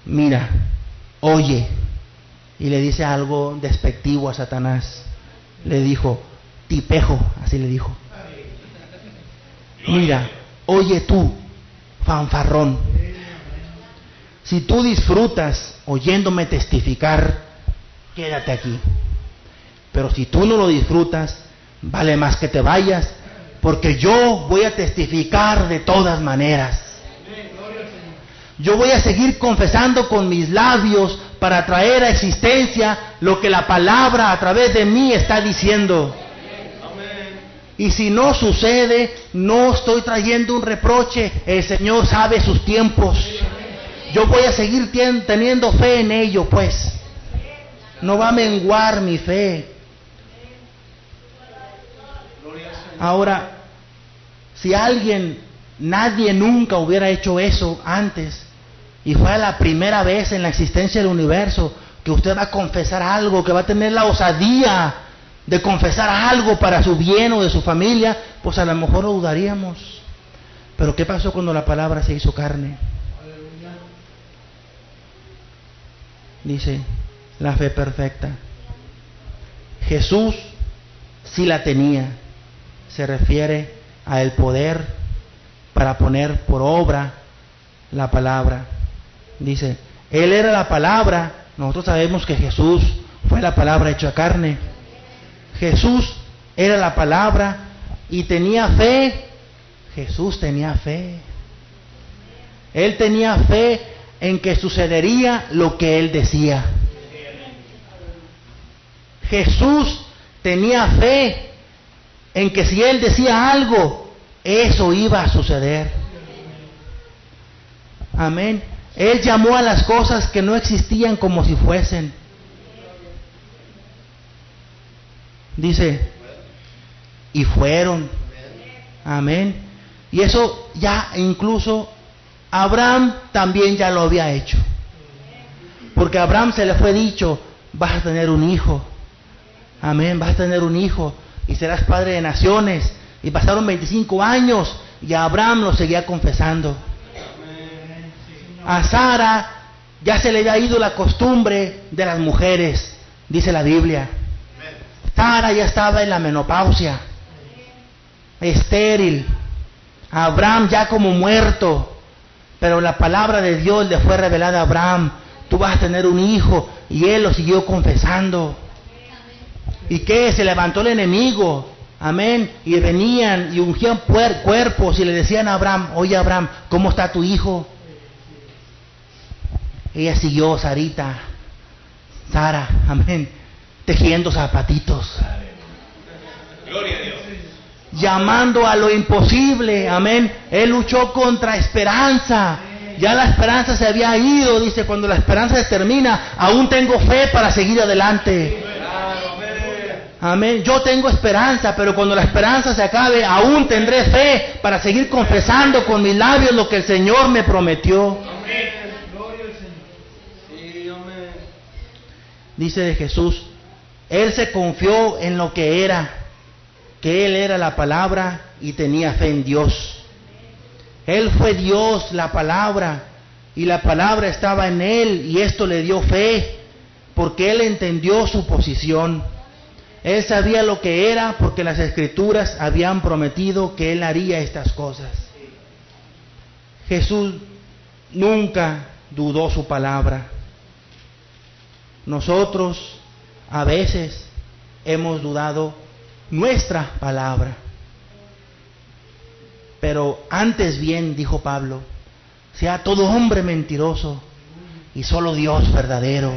mira, oye, y le dice algo despectivo a Satanás. Le dijo, tipejo, así le dijo. Mira, oye tú, fanfarrón, si tú disfrutas oyéndome testificar, quédate aquí. Pero si tú no lo disfrutas, vale más que te vayas, porque yo voy a testificar de todas maneras. Yo voy a seguir confesando con mis labios para traer a existencia lo que la palabra a través de mí está diciendo. Y si no sucede, no estoy trayendo un reproche. El Señor sabe sus tiempos. Yo voy a seguir teniendo fe en ello, pues. No va a menguar mi fe. Ahora, si nadie nunca hubiera hecho eso antes, y fue la primera vez en la existencia del universo que usted va a confesar algo, que va a tener la osadía de confesar algo para su bien o de su familia, pues a lo mejor lo dudaríamos. Pero ¿qué pasó cuando la palabra se hizo carne? Dice, la fe perfecta. Jesús sí la tenía. Se refiere a el poder para poner por obra la palabra. Dice, Él era la palabra. Nosotros sabemos que Jesús fue la palabra hecha carne. Jesús era la palabra y tenía fe. Jesús tenía fe. Él tenía fe en que sucedería lo que Él decía. Jesús tenía fe en que si Él decía algo, eso iba a suceder. Amén. Él llamó a las cosas que no existían como si fuesen. Dice, y fueron. Amén. Y eso ya incluso Abraham también ya lo había hecho. Porque a Abraham se le fue dicho, vas a tener un hijo. Amén, vas a tener un hijo y serás padre de naciones. Y pasaron 25 años y a Abraham lo seguía confesando. A Sara ya se le había ido la costumbre de las mujeres, dice la Biblia. Sara ya estaba en la menopausia, estéril. A Abraham ya como muerto. Pero la palabra de Dios le fue revelada a Abraham. Tú vas a tener un hijo. Y él lo siguió confesando. ¿Y qué? Se levantó el enemigo. Amén. Y venían y ungían cuerpos y le decían a Abraham, oye Abraham, ¿cómo está tu hijo? Ella siguió, Sara, amén, tejiendo zapatitos. Gloria a Dios. Llamando a lo imposible, amén. Él luchó contra esperanza. Ya la esperanza se había ido, dice, cuando la esperanza se termina, aún tengo fe para seguir adelante. Amén. Yo tengo esperanza, pero cuando la esperanza se acabe, aún tendré fe para seguir confesando con mis labios lo que el Señor me prometió. Dice de Jesús, Él se confió en lo que era, que Él era la palabra y tenía fe en Dios. Él fue Dios, la palabra, y la palabra estaba en Él, y esto le dio fe, porque Él entendió su posición. Él sabía lo que era, porque las Escrituras habían prometido que Él haría estas cosas. Jesús nunca dudó su palabra. Nosotros a veces hemos dudado nuestra palabra. Pero antes bien, dijo Pablo, sea todo hombre mentiroso y solo Dios verdadero.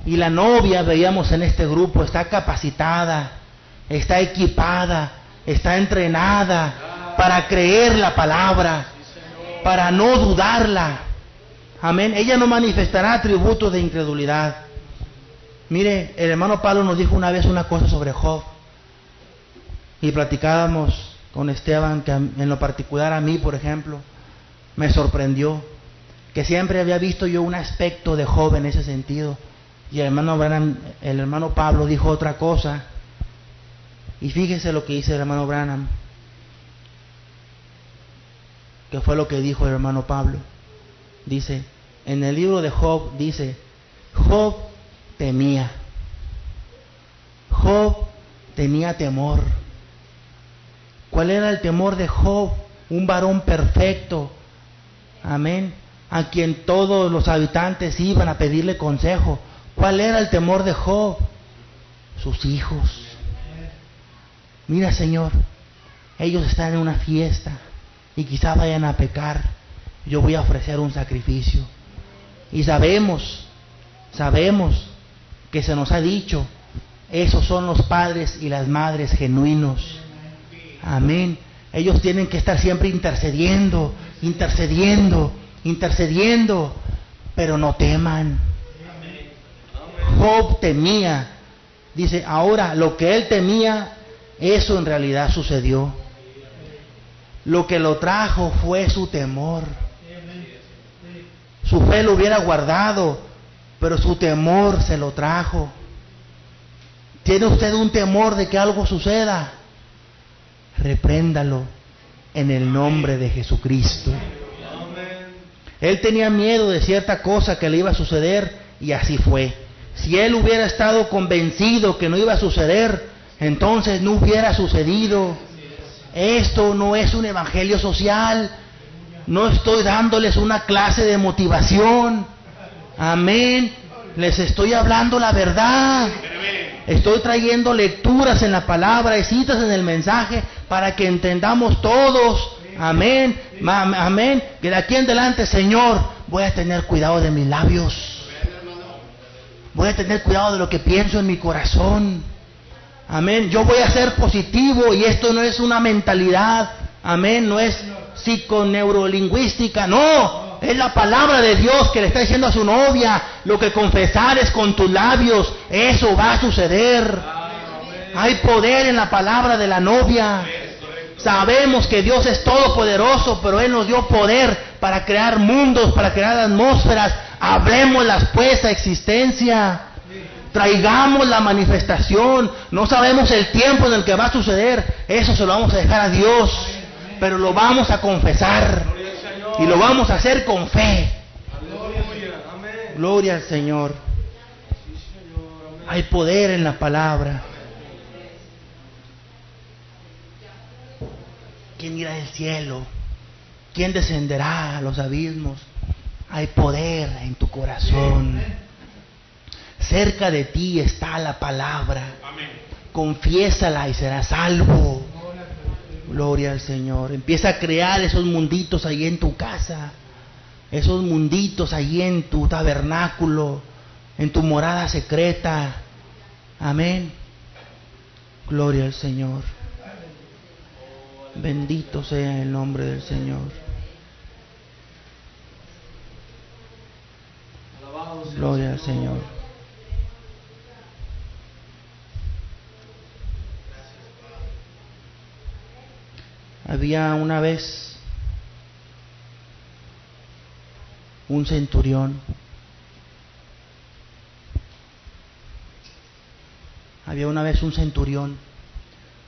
Y la novia, veíamos en este grupo, está capacitada, está equipada, está entrenada para creer la palabra, para no dudarla. Amén. Ella no manifestará atributos de incredulidad. Mire, el hermano Pablo nos dijo una vez una cosa sobre Job. Y platicábamos con Esteban, que en lo particular a mí, por ejemplo, me sorprendió. Que siempre había visto yo un aspecto de Job en ese sentido. Y el hermano Pablo dijo otra cosa. Y fíjese lo que dice el hermano Branham. ¿Qué fue lo que dijo el hermano Pablo? Dice, en el libro de Job, dice, Job temía. Job tenía temor. ¿Cuál era el temor de Job? Un varón perfecto. Amén. A quien todos los habitantes iban a pedirle consejo. ¿Cuál era el temor de Job? Sus hijos. Mira, Señor, ellos están en una fiesta y quizá vayan a pecar. Yo voy a ofrecer un sacrificio. Y sabemos que se nos ha dicho, esos son los padres y las madres genuinos. Amén. Ellos tienen que estar siempre intercediendo, pero no teman. Job temía. Dice, ahora lo que él temía, eso en realidad sucedió. Lo que lo trajo fue su temor. Su fe lo hubiera guardado, pero su temor se lo trajo. ¿Tiene usted un temor de que algo suceda? Repréndalo en el nombre de Jesucristo. Él tenía miedo de cierta cosa que le iba a suceder y así fue. Si él hubiera estado convencido que no iba a suceder, entonces no hubiera sucedido. Esto no es un evangelio social. No estoy dándoles una clase de motivación. Amén. Les estoy hablando la verdad. Estoy trayendo lecturas en la palabra y citas en el mensaje para que entendamos todos. Amén. Amén. Que de aquí en adelante, Señor, voy a tener cuidado de mis labios. Voy a tener cuidado de lo que pienso en mi corazón. Amén. Yo voy a ser positivo y esto no es una mentalidad. Amén. No es psiconeurolingüística. No. Es la palabra de Dios que le está diciendo a su novia, lo que confesares con tus labios, eso va a suceder. Hay poder en la palabra de la novia. Sabemos que Dios es todopoderoso, pero Él nos dio poder para crear mundos, para crear atmósferas. Hablémoslas pues a existencia. Traigamos la manifestación. No sabemos el tiempo en el que va a suceder. Eso se lo vamos a dejar a Dios. Pero lo vamos a confesar. Y lo vamos a hacer con fe. Gloria al Señor. Hay poder en la palabra. ¿Quién irá del cielo? ¿Quién descenderá a los abismos? Hay poder en tu corazón. Cerca de ti está la palabra. confiésala y serás salvo. Gloria al Señor. Empieza a crear esos munditos ahí en tu casa, esos munditos ahí en tu tabernáculo, en tu morada secreta. Amén. Gloria al Señor. Bendito sea el nombre del Señor. Gloria al Señor. Había una vez un centurión. Había una vez un centurión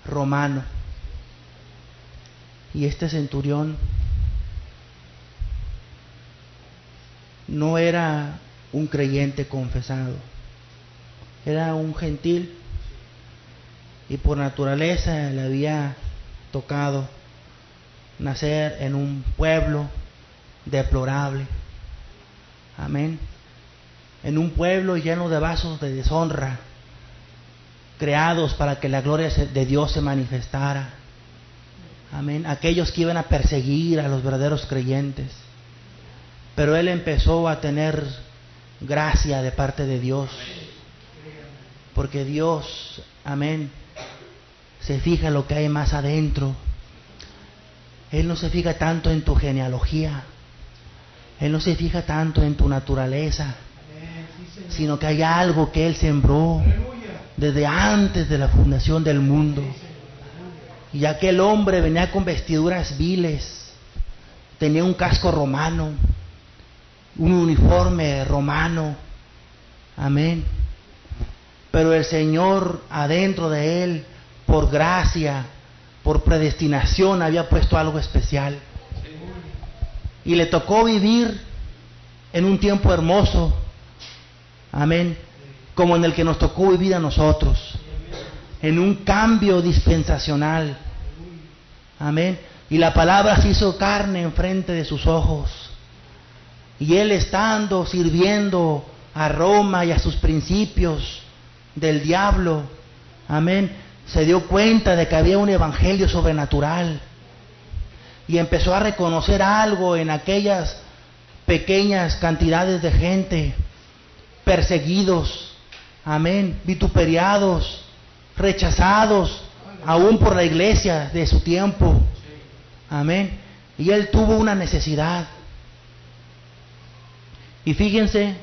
romano. Y este centurión no era un creyente confesado, era un gentil, y por naturaleza le había tocado nacer en un pueblo deplorable. Amén. En un pueblo lleno de vasos de deshonra, creados para que la gloria de Dios se manifestara. Amén. Aquellos que iban a perseguir a los verdaderos creyentes. Pero él empezó a tener gracia de parte de Dios. Porque Dios, amén, se fija lo que hay más adentro. Él no se fija tanto en tu genealogía. Él no se fija tanto en tu naturaleza, sino que hay algo que Él sembró desde antes de la fundación del mundo. Y aquel hombre venía con vestiduras viles, tenía un casco romano, un uniforme romano. Amén. Pero el Señor adentro de él, por gracia, por predestinación, había puesto algo especial. Y le tocó vivir en un tiempo hermoso. Amén. Como en el que nos tocó vivir a nosotros. En un cambio dispensacional. Amén. Y la palabra se hizo carne enfrente de sus ojos. Y él estando sirviendo a Roma y a sus principios del diablo, amén, se dio cuenta de que había un evangelio sobrenatural. Y empezó a reconocer algo en aquellas pequeñas cantidades de gente, perseguidos, amén, vituperiados, rechazados, aún por la iglesia de su tiempo. Amén. Y él tuvo una necesidad. Y fíjense,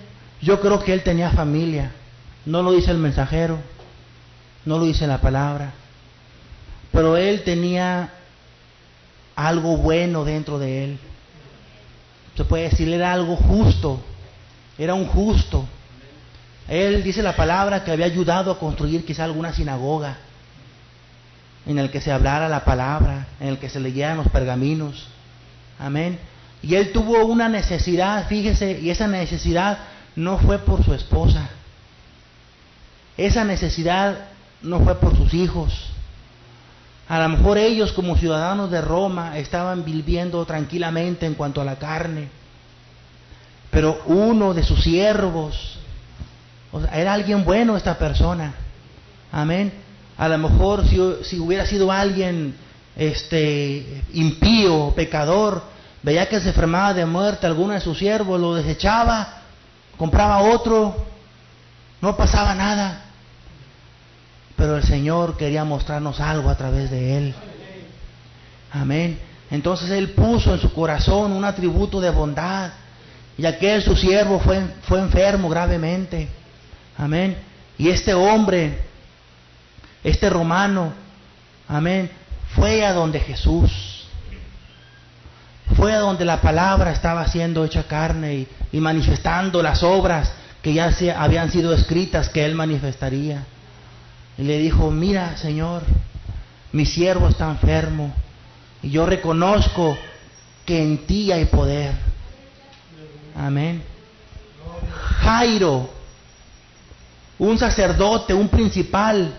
yo creo que él tenía familia. No lo dice el mensajero, no lo dice la palabra. Pero él tenía algo bueno dentro de él. Se puede decir, era algo justo. Era un justo. Él dice la palabra que había ayudado a construir quizá alguna sinagoga en el que se hablara la palabra, en el que se leyeran los pergaminos. Amén. Y él tuvo una necesidad, fíjese, y esa necesidad no fue por su esposa. Esa necesidad no fue por sus hijos. A lo mejor ellos, como ciudadanos de Roma, estaban viviendo tranquilamente en cuanto a la carne. Pero uno de sus siervos, o sea, era alguien bueno esta persona. Amén. A lo mejor si hubiera sido alguien impío, pecador, veía que se enfermaba de muerte alguno de sus siervos, lo desechaba, compraba otro, no pasaba nada. Pero el Señor quería mostrarnos algo a través de él. Amén. Entonces él puso en su corazón un atributo de bondad. Y aquel su siervo fue enfermo gravemente. Amén. Y este hombre, este romano, amén, fue a donde Jesús. Fue a donde la palabra estaba siendo hecha carne y manifestando las obras que ya habían sido escritas que él manifestaría. Y le dijo, mira, Señor, mi siervo está enfermo y yo reconozco que en ti hay poder. Amén. Jairo, un sacerdote, un principal,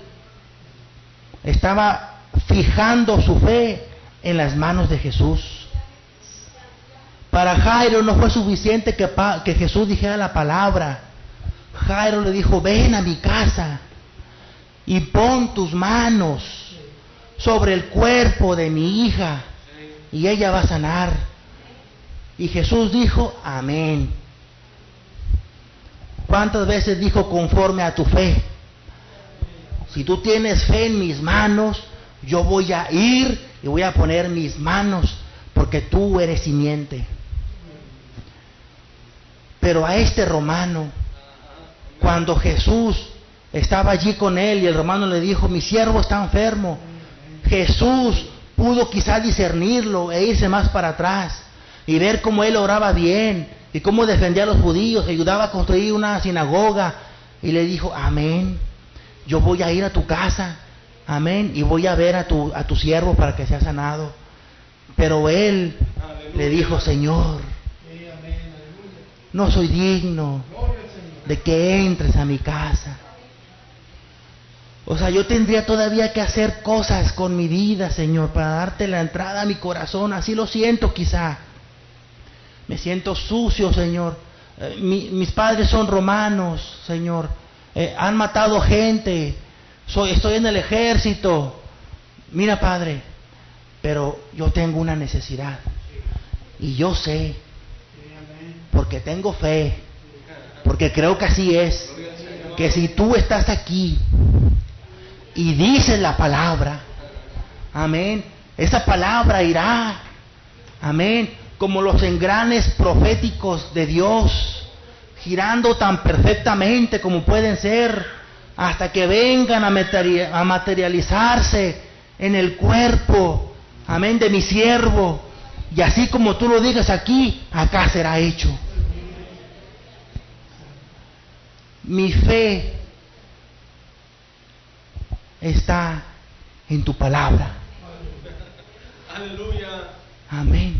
estaba fijando su fe en las manos de Jesús. Para Jairo no fue suficiente que Jesús dijera la palabra. Jairo le dijo, ven a mi casa. y pon tus manos sobre el cuerpo de mi hija y ella va a sanar. Y Jesús dijo, amén. ¿Cuántas veces dijo conforme a tu fe? Si tú tienes fe en mis manos, yo voy a ir y voy a poner mis manos, porque tú eres simiente. Pero a este romano, cuando Jesús estaba allí con él y el romano le dijo, mi siervo está enfermo, Jesús pudo quizá discernirlo e irse más para atrás y ver cómo él oraba bien y cómo defendía a los judíos, ayudaba a construir una sinagoga, y le dijo, amén, yo voy a ir a tu casa, amén, y voy a ver a tu siervo para que sea sanado. Pero él le dijo, Señor, no soy digno de que entres a mi casa. O sea, yo tendría todavía que hacer cosas con mi vida, Señor, para darte la entrada a mi corazón. Así lo siento quizá. Me siento sucio, Señor. Mis padres son romanos, Señor. Han matado gente. Estoy en el ejército. Mira, Padre, pero yo tengo una necesidad. Y yo sé, porque tengo fe, porque creo que así es, que si tú estás aquí y dices la palabra, amén, esa palabra irá, amén, como los engranes proféticos de Dios, girando tan perfectamente como pueden ser, hasta que vengan a materializarse en el cuerpo, amén, de mi siervo, y así como tú lo digas aquí, acá será hecho. Mi fe está en tu palabra. Aleluya. Amén.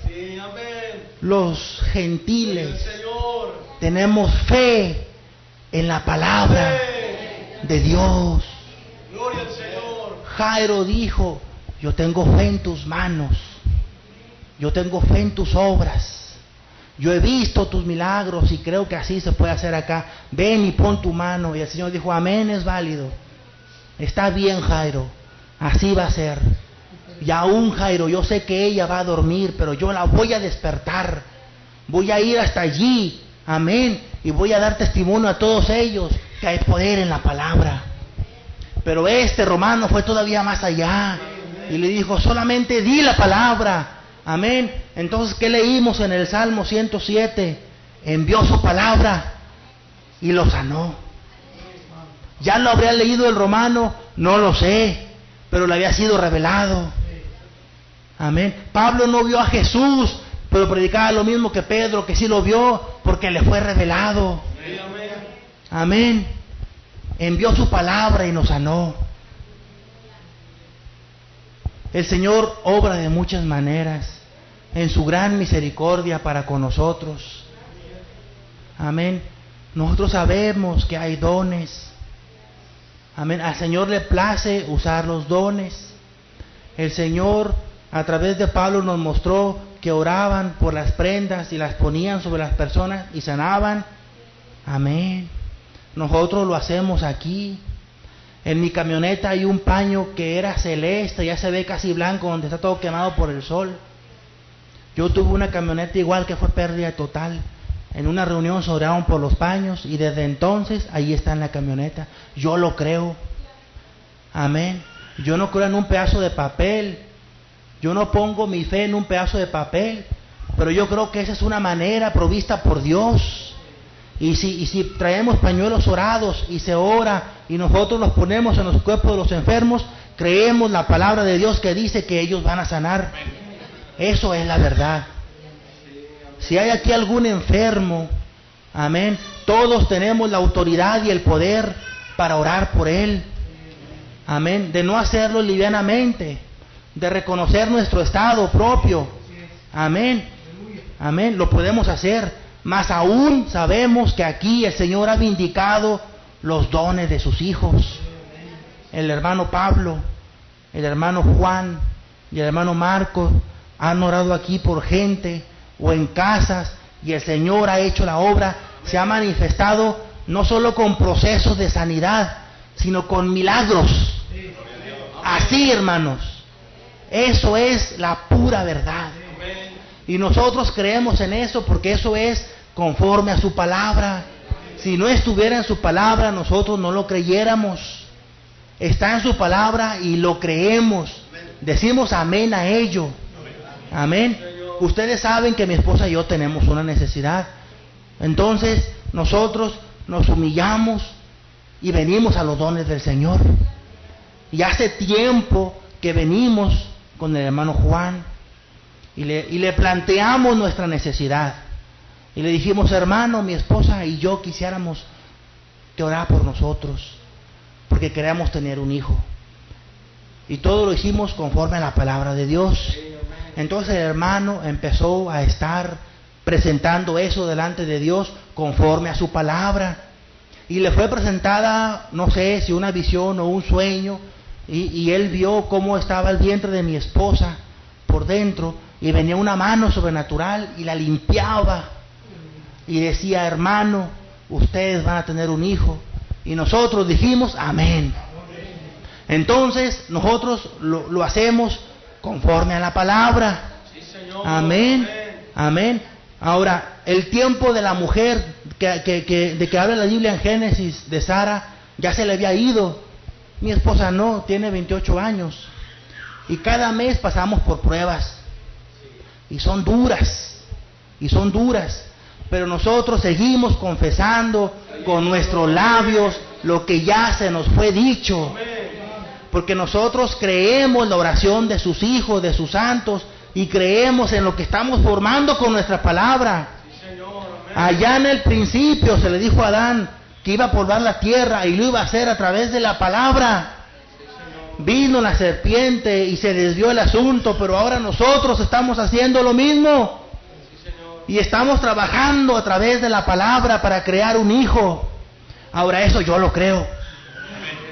Sí, amén. Los gentiles El Señor. tenemos fe en la palabra de Dios. Gloria al Señor. Jairo dijo, yo tengo fe en tus manos, yo tengo fe en tus obras, yo he visto tus milagros y creo que así se puede hacer acá. Ven y pon tu mano. Y el Señor dijo, amén, es válido. Está bien, Jairo, así va a ser. Y aún, Jairo, yo sé que ella va a dormir, pero yo la voy a despertar. Voy a ir hasta allí, amén, y voy a dar testimonio a todos ellos que hay poder en la palabra. Pero este romano fue todavía más allá y le dijo, solamente di la palabra. Amén. Entonces, ¿qué leímos en el Salmo 107? Envió su palabra y lo sanó. ¿Ya lo habría leído el romano? No lo sé, pero le había sido revelado. Amén. Pablo no vio a Jesús, pero predicaba lo mismo que Pedro, que sí lo vio, porque le fue revelado. Amén. Envió su palabra y nos sanó. El Señor obra de muchas maneras en su gran misericordia para con nosotros. Amén. Nosotros sabemos que hay dones. Amén. Al Señor le place usar los dones. El Señor a través de Pablo nos mostró que oraban por las prendas y las ponían sobre las personas y sanaban. Amén. Nosotros lo hacemos aquí. En mi camioneta hay un paño que era celeste, ya se ve casi blanco, donde está todo quemado por el sol. Yo tuve una camioneta igual que fue pérdida total. En una reunión se oraron por los paños y desde entonces ahí está en la camioneta. Yo lo creo. Amén. Yo no creo en un pedazo de papel. Yo no pongo mi fe en un pedazo de papel. Pero yo creo que esa es una manera provista por Dios. Y si traemos pañuelos orados y se ora y nosotros los ponemos en los cuerpos de los enfermos, creemos la palabra de Dios que dice que ellos van a sanar. Eso es la verdad. Si hay aquí algún enfermo, amén, todos tenemos la autoridad y el poder para orar por él. Amén. De no hacerlo livianamente, de reconocer nuestro estado propio. Amén. Amén. Lo podemos hacer. Más aún sabemos que aquí el Señor ha vindicado los dones de sus hijos. El hermano Pablo, el hermano Juan y el hermano Marcos han orado aquí por gente o en casas y el Señor ha hecho la obra. Se ha manifestado no solo con procesos de sanidad, sino con milagros. Así, hermanos. Eso es la pura verdad. Y nosotros creemos en eso porque eso es conforme a su palabra. Si no estuviera en su palabra, nosotros no lo creyéramos. Está en su palabra y lo creemos. Decimos amén a ello. Amén. Ustedes saben que mi esposa y yo tenemos una necesidad. Entonces, nosotros nos humillamos y venimos a los dones del Señor. Y hace tiempo que venimos con el hermano Juan y le planteamos nuestra necesidad. Y le dijimos, hermano, mi esposa y yo quisiéramos que orara por nosotros, porque queremos tener un hijo. Y todo lo hicimos conforme a la palabra de Dios. Entonces el hermano empezó a estar presentando eso delante de Dios conforme a su palabra. Y le fue presentada, no sé si una visión o un sueño, y él vio cómo estaba el vientre de mi esposa por dentro, y venía una mano sobrenatural y la limpiaba. Y decía, hermano, ustedes van a tener un hijo. Y nosotros dijimos, amén. Entonces, nosotros lo hacemos conforme a la palabra. Amén. Amén. Ahora, el tiempo de la mujer de que habla la Biblia en Génesis, de Sara, ya se le había ido. Mi esposa no, tiene 28 años. Y cada mes pasamos por pruebas. Y son duras. Y son duras. Pero nosotros seguimos confesando con nuestros labios lo que ya se nos fue dicho. Porque nosotros creemos la oración de sus hijos, de sus santos, y creemos en lo que estamos formando con nuestra palabra. Allá en el principio se le dijo a Adán que iba a poblar la tierra y lo iba a hacer a través de la palabra. Vino la serpiente y se desvió el asunto, pero ahora nosotros estamos haciendo lo mismo. Y estamos trabajando a través de la palabra para crear un hijo. Ahora eso yo lo creo.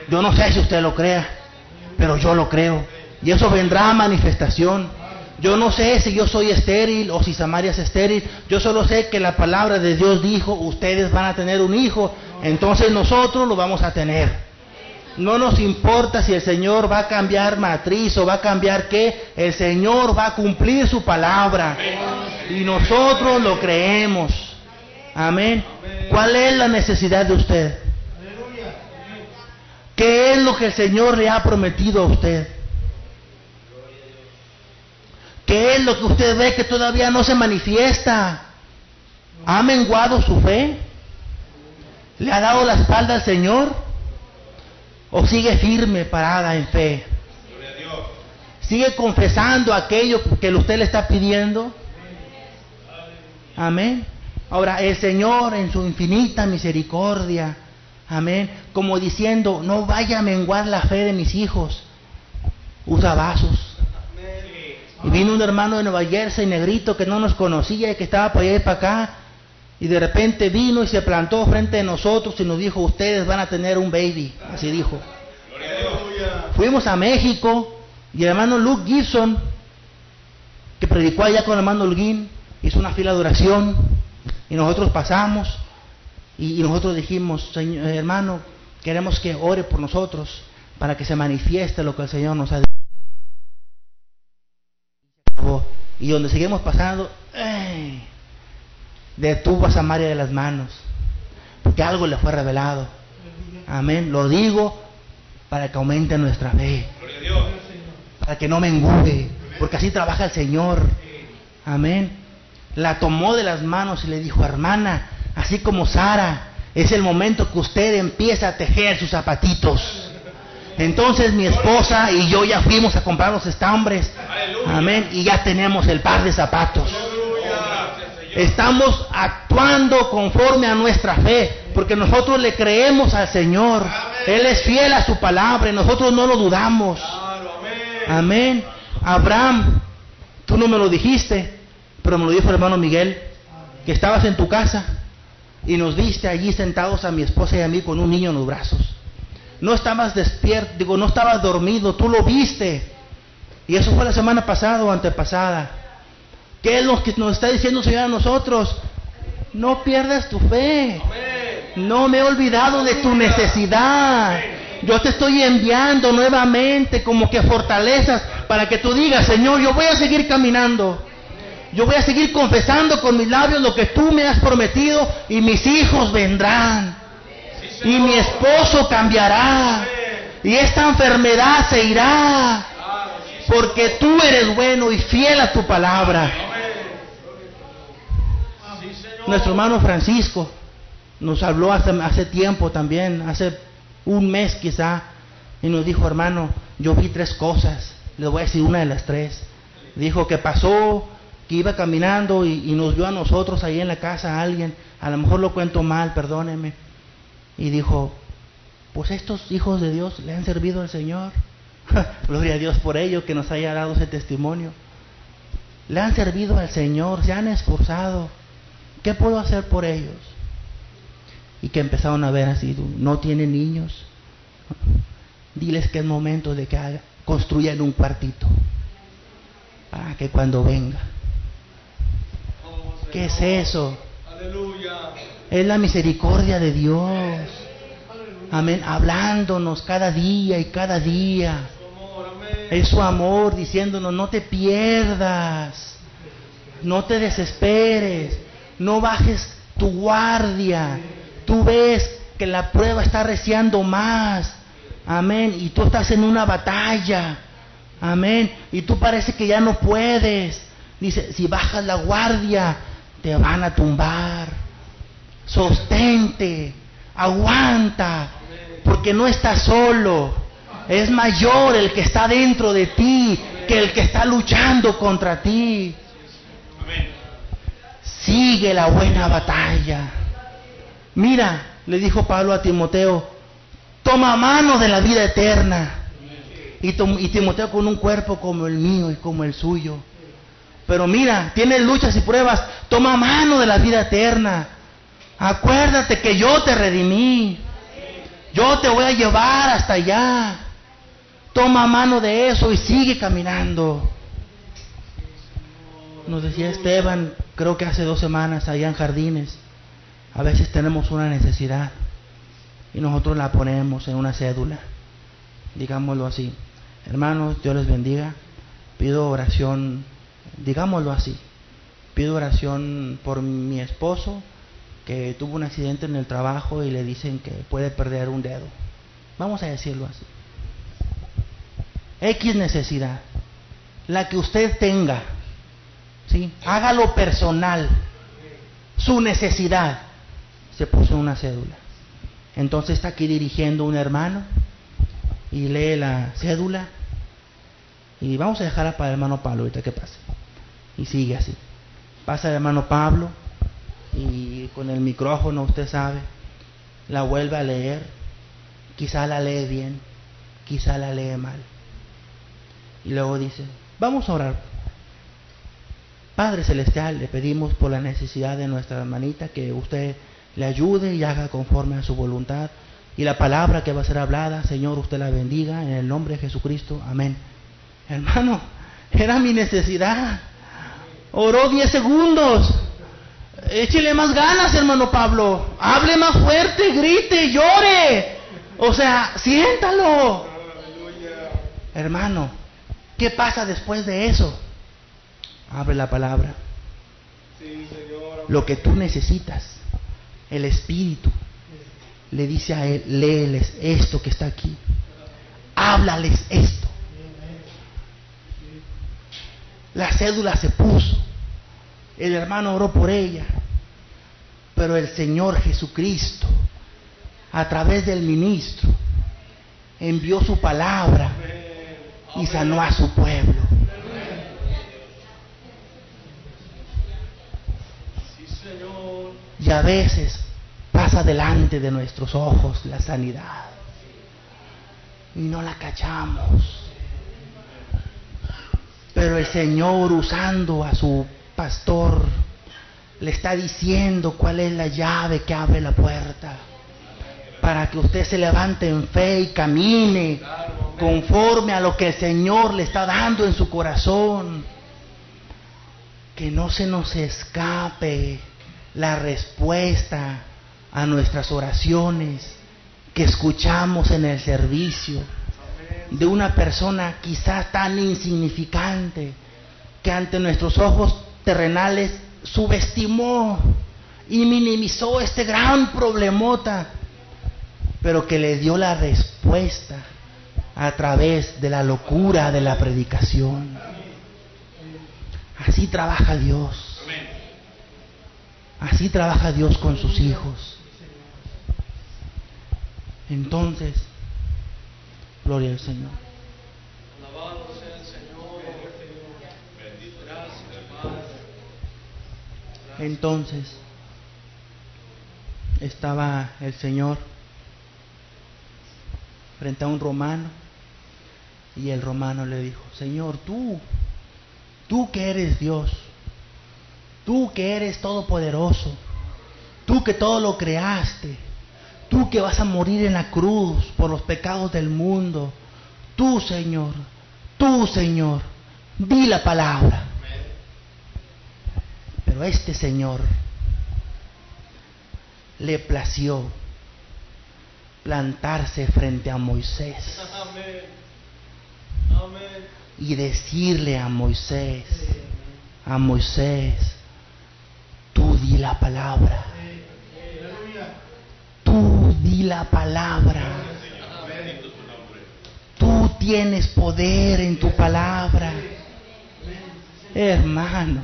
Yo no sé si usted lo crea, pero yo lo creo. Y eso vendrá a manifestación. Yo no sé si yo soy estéril o si Samaria es estéril. Yo solo sé que la palabra de Dios dijo, ustedes van a tener un hijo. Entonces nosotros lo vamos a tener. No nos importa si el Señor va a cambiar matriz o va a cambiar qué. El Señor va a cumplir su palabra. Y nosotros lo creemos. Amén. ¿Cuál es la necesidad de usted? ¿Qué es lo que el Señor le ha prometido a usted? ¿Qué es lo que usted ve que todavía no se manifiesta? ¿Ha menguado su fe? ¿Le ha dado la espalda al Señor? ¿O sigue firme, parada en fe? ¿Sigue confesando aquello que usted le está pidiendo? Amén. Ahora, el Señor en su infinita misericordia, amén, como diciendo, no vaya a menguar la fe de mis hijos, usa vasos. Y vino un hermano de Nueva Jersey, negrito, que no nos conocía y que estaba para allá y para acá, y de repente vino y se plantó frente de nosotros y nos dijo, ustedes van a tener un baby, así dijo. Fuimos a México y el hermano Luke Gibson, que predicó allá con el hermano Holguín, hizo una fila de oración y nosotros pasamos y nosotros dijimos, Señor, hermano, queremos que ore por nosotros para que se manifieste lo que el Señor nos ha dicho. Y donde seguimos pasando, detuvo a Samaria de las manos, porque algo le fue revelado. Amén. Lo digo para que aumente nuestra fe, para que no mengue, porque así trabaja el Señor. Amén. La tomó de las manos y le dijo, hermana, así como Sara, es el momento que usted empieza a tejer sus zapatitos. Entonces mi esposa y yo ya fuimos a comprar los estambres. Amén. Y ya tenemos el par de zapatos. Estamos actuando conforme a nuestra fe, porque nosotros le creemos al Señor. Él es fiel a su palabra y nosotros no lo dudamos. Amén. Abraham, tú no me lo dijiste, pero me lo dijo el hermano Miguel, que estabas en tu casa y nos viste allí sentados a mi esposa y a mí con un niño en los brazos. No estabas despierto, no estabas dormido, tú lo viste. Y eso fue la semana pasada o antepasada. ¿Qué es lo que nos está diciendo el Señor a nosotros? No pierdas tu fe. No me he olvidado de tu necesidad. Yo te estoy enviando nuevamente como que fortalezas para que tú digas, Señor, yo voy a seguir caminando. Yo voy a seguir confesando con mis labios lo que tú me has prometido y mis hijos vendrán. Y mi esposo cambiará. Y esta enfermedad se irá. Porque tú eres bueno y fiel a tu palabra. Nuestro hermano Francisco nos habló hace tiempo también, hace un mes quizá, y nos dijo, hermano, yo vi 3 cosas. Les voy a decir una de las 3. Dijo que pasó, que iba caminando y nos vio a nosotros ahí en la casa a alguien. A lo mejor lo cuento mal, perdóneme. Y dijo, pues estos hijos de Dios le han servido al Señor. Gloria a Dios por ello, que nos haya dado ese testimonio. Le han servido al Señor, se han esforzado. ¿Qué puedo hacer por ellos? Y que empezaron a ver así, no tienen niños. Diles que es momento de que construyan un cuartito para que cuando venga. ¿Qué es eso? Es la misericordia de Dios. Amén. Hablándonos cada día y cada día. Es su amor diciéndonos, no te pierdas, no te desesperes, no bajes tu guardia. Tú ves que la prueba está arreciando más. Amén. Y tú estás en una batalla. Amén. Y tú parece que ya no puedes. Dice, si bajas la guardia, te van a tumbar. Sostente, aguanta, porque no estás solo. Es mayor el que está dentro de ti que el que está luchando contra ti. Sigue la buena batalla. Mira, le dijo Pablo a Timoteo, toma mano de la vida eterna. Y Timoteo con un cuerpo como el mío y como el suyo. Pero mira, tienes luchas y pruebas, toma mano de la vida eterna. Acuérdate que yo te redimí. Yo te voy a llevar hasta allá. Toma mano de eso y sigue caminando. Nos decía Esteban, creo que hace 2 semanas allá en Jardines, a veces tenemos una necesidad y nosotros la ponemos en una cédula, digámoslo así. Hermanos, Dios les bendiga. Pido oración, digámoslo así, pido oración por mi esposo que tuvo un accidente en el trabajo y le dicen que puede perder un dedo. Vamos a decirlo así. X necesidad, la que usted tenga, ¿sí? Hágalo personal. Su necesidad se puso en una cédula. Entonces está aquí dirigiendo un hermano y lee la cédula y vamos a dejarla para el hermano Pablo ahorita que pase. Y sigue así. Pasa el hermano Pablo y con el micrófono, usted sabe, la vuelve a leer. Quizá la lee bien, quizá la lee mal. Y luego dice, vamos a orar. Padre Celestial, le pedimos por la necesidad de nuestra hermanita que usted le ayude y haga conforme a su voluntad. Y la palabra que va a ser hablada, Señor, usted la bendiga en el nombre de Jesucristo. Amén. Hermano, era mi necesidad. Oró 10 segundos. Échele más ganas, hermano Pablo. Hable más fuerte, grite, llore. O sea, siéntalo. Hermano, ¿qué pasa después de eso? Abre la palabra. Lo que tú necesitas, el Espíritu le dice a él, léeles esto que está aquí. Háblales esto. La cédula se puso. El hermano oró por ella. Pero el Señor Jesucristo, a través del ministro, envió su palabra y sanó a su pueblo. Y a veces pasa delante de nuestros ojos la sanidad y no la cachamos. Pero el Señor, usando a su pastor, le está diciendo cuál es la llave que abre la puerta para que usted se levante en fe y camine conforme a lo que el Señor le está dando en su corazón. Que no se nos escape la respuesta a nuestras oraciones que escuchamos en el servicio de una persona quizás tan insignificante que ante nuestros ojos terrenales subestimó y minimizó este gran problemota, pero que le dio la respuesta a través de la locura de la predicación. Así trabaja Dios. Así trabaja Dios con sus hijos. Entonces, gloria al Señor. Alabado sea el Señor. Gracias, Padre. Entonces, estaba el Señor frente a un romano, y el romano le dijo: Señor, tú que eres Dios, tú que eres todopoderoso, tú que todo lo creaste, tú que vas a morir en la cruz por los pecados del mundo, tú Señor, di la palabra. Pero este Señor le plació plantarse frente a Moisés y decirle a Moisés, tú di la palabra, tú di la palabra, tú tienes poder en tu palabra. Hermano,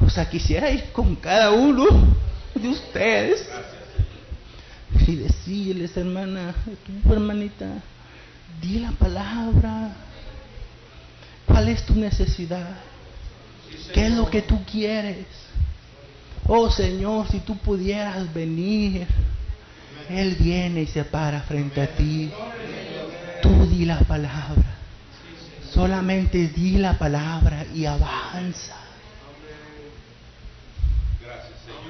o sea, quisiera ir con cada uno de ustedes y decirles: hermanita, di la palabra. ¿Cuál es tu necesidad? ¿Qué es lo que tú quieres? Oh Señor, si tú pudieras venir. Él viene y se para frente a ti. Tú di la palabra. Solamente di la palabra y avanza. Gracias, Señor.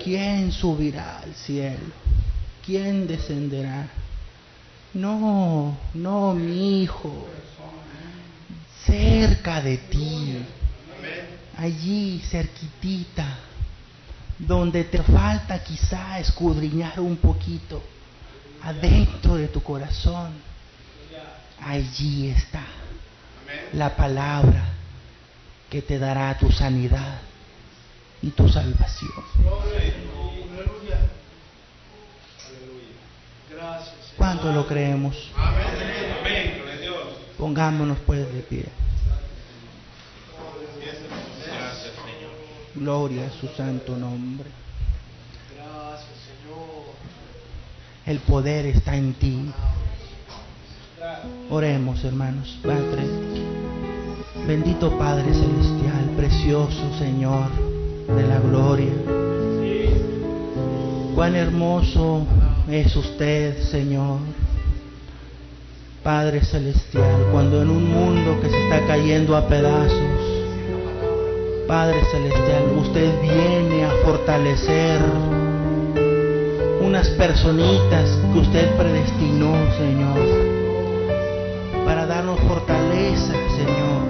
¿Quién subirá al cielo? ¿Quién descenderá? No, mi hijo. Cerca de ti. Allí, cerquitita. Donde te falta quizá escudriñar un poquito. Adentro de tu corazón. Allí está la palabra que te dará tu sanidad y tu salvación. ¿Cuánto lo creemos? Pongámonos pues de pie. Gloria a su santo nombre. El poder está en ti. Oremos, hermanos. Padre, bendito Padre celestial, precioso Señor de la gloria. Cuán hermoso es usted, Señor. Padre celestial, cuando en un mundo que se está cayendo a pedazos, Padre celestial, usted viene a fortalecer unas personitas que usted predestinó, Señor, para darnos fortaleza, Señor.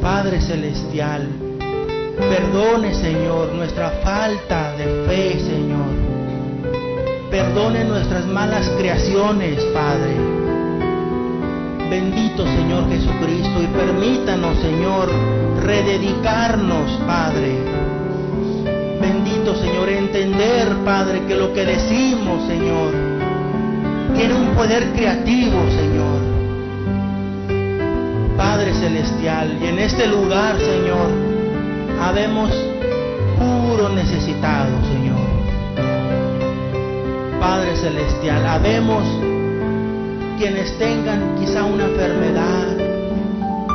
Padre celestial, perdone, Señor, nuestra falta de fe, Señor. Perdone nuestras malas creaciones, Padre. Bendito Señor Jesucristo, y permítanos, Señor, rededicarnos, Padre. Bendito Señor, entender, Padre, que lo que decimos, Señor, tiene un poder creativo, Señor. Padre celestial, y en este lugar, Señor, habemos puro necesitado, Señor. Padre celestial, habemos quienes tengan quizá una enfermedad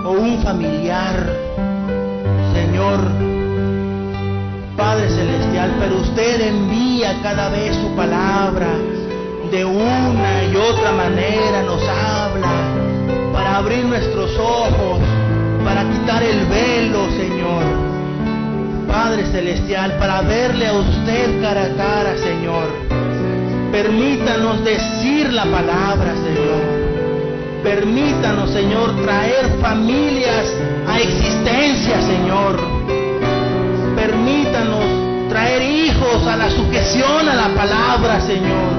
o un familiar, Señor, Padre celestial, pero usted envía cada vez su palabra, de una y otra manera nos habla, para abrir nuestros ojos, para quitar el velo, Señor. Padre celestial, para verle a usted cara a cara, Señor. Permítanos decir la palabra, Señor. Permítanos, Señor, traer familias a existencia, Señor. a la sujeción a la palabra, Señor.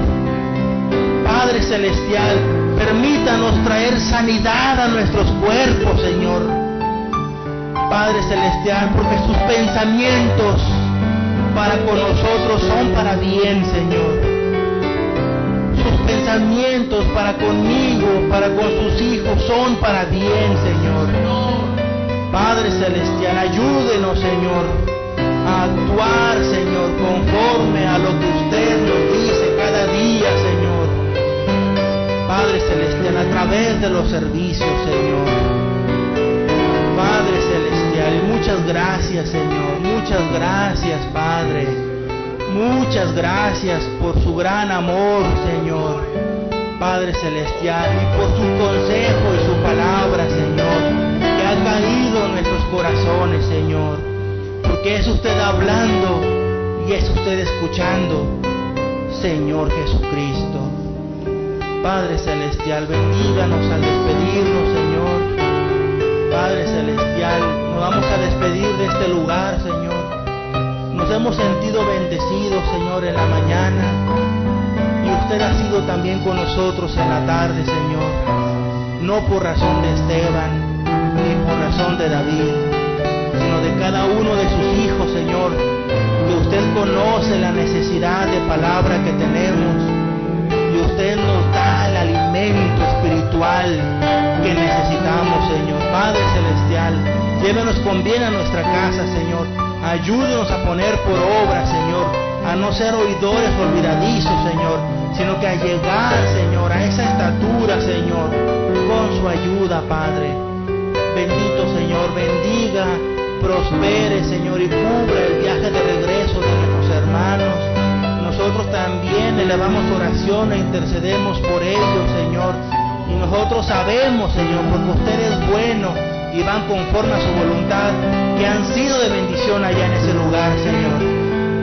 Padre Celestial, permítanos traer sanidad a nuestros cuerpos, Señor. Padre Celestial, porque sus pensamientos para con nosotros son para bien, Señor. Sus pensamientos para conmigo, para con sus hijos son para bien, Señor. Padre Celestial, ayúdenos, Señor, a actuar, Señor, conforme a lo que usted nos dice cada día, Señor. Padre Celestial, a través de los servicios, Señor. Padre Celestial, muchas gracias, Señor. Muchas gracias, Padre. Muchas gracias por su gran amor, Señor. Padre Celestial, y por su consejo y su palabra, Señor, que ha caído en nuestros corazones, Señor. Porque es usted hablando y es usted escuchando, Señor Jesucristo. Padre Celestial, bendíganos al despedirnos, Señor. Padre Celestial, nos vamos a despedir de este lugar, Señor. Nos hemos sentido bendecidos, Señor, en la mañana. Y usted ha sido también con nosotros en la tarde, Señor. No por razón de Esteban, ni por razón de David, sino de cada uno de sus hijos, Señor. Que usted conoce la necesidad de palabra que tenemos. Y usted nos da el alimento espiritual que necesitamos, Señor. Padre Celestial, llévenos con bien a nuestra casa, Señor. Ayúdenos a poner por obra, Señor, a no ser oidores olvidadizos, Señor, sino que a llegar, Señor, a esa estatura, Señor, con su ayuda, Padre. Bendito, Señor, bendiga, prospere, Señor, y cubra el viaje de regreso de nuestros hermanos. Nosotros también elevamos oración e intercedemos por ellos, Señor. Y nosotros sabemos, Señor, porque usted es bueno y van conforme a su voluntad, que han sido de bendición allá en ese lugar, Señor.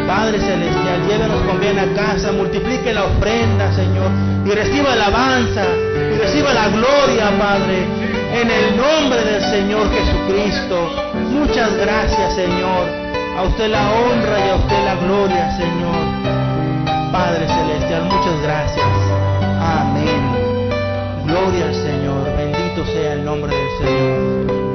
Padre Celestial, llévenos con bien a casa, multiplique la ofrenda, Señor, y reciba alabanza, y reciba la gloria, Padre, en el nombre del Señor Jesucristo. Muchas gracias, Señor. A usted la honra y a usted la gloria, Señor. Padre Celestial, muchas gracias. Amén. Gloria al Señor. Bendito sea el nombre del Señor.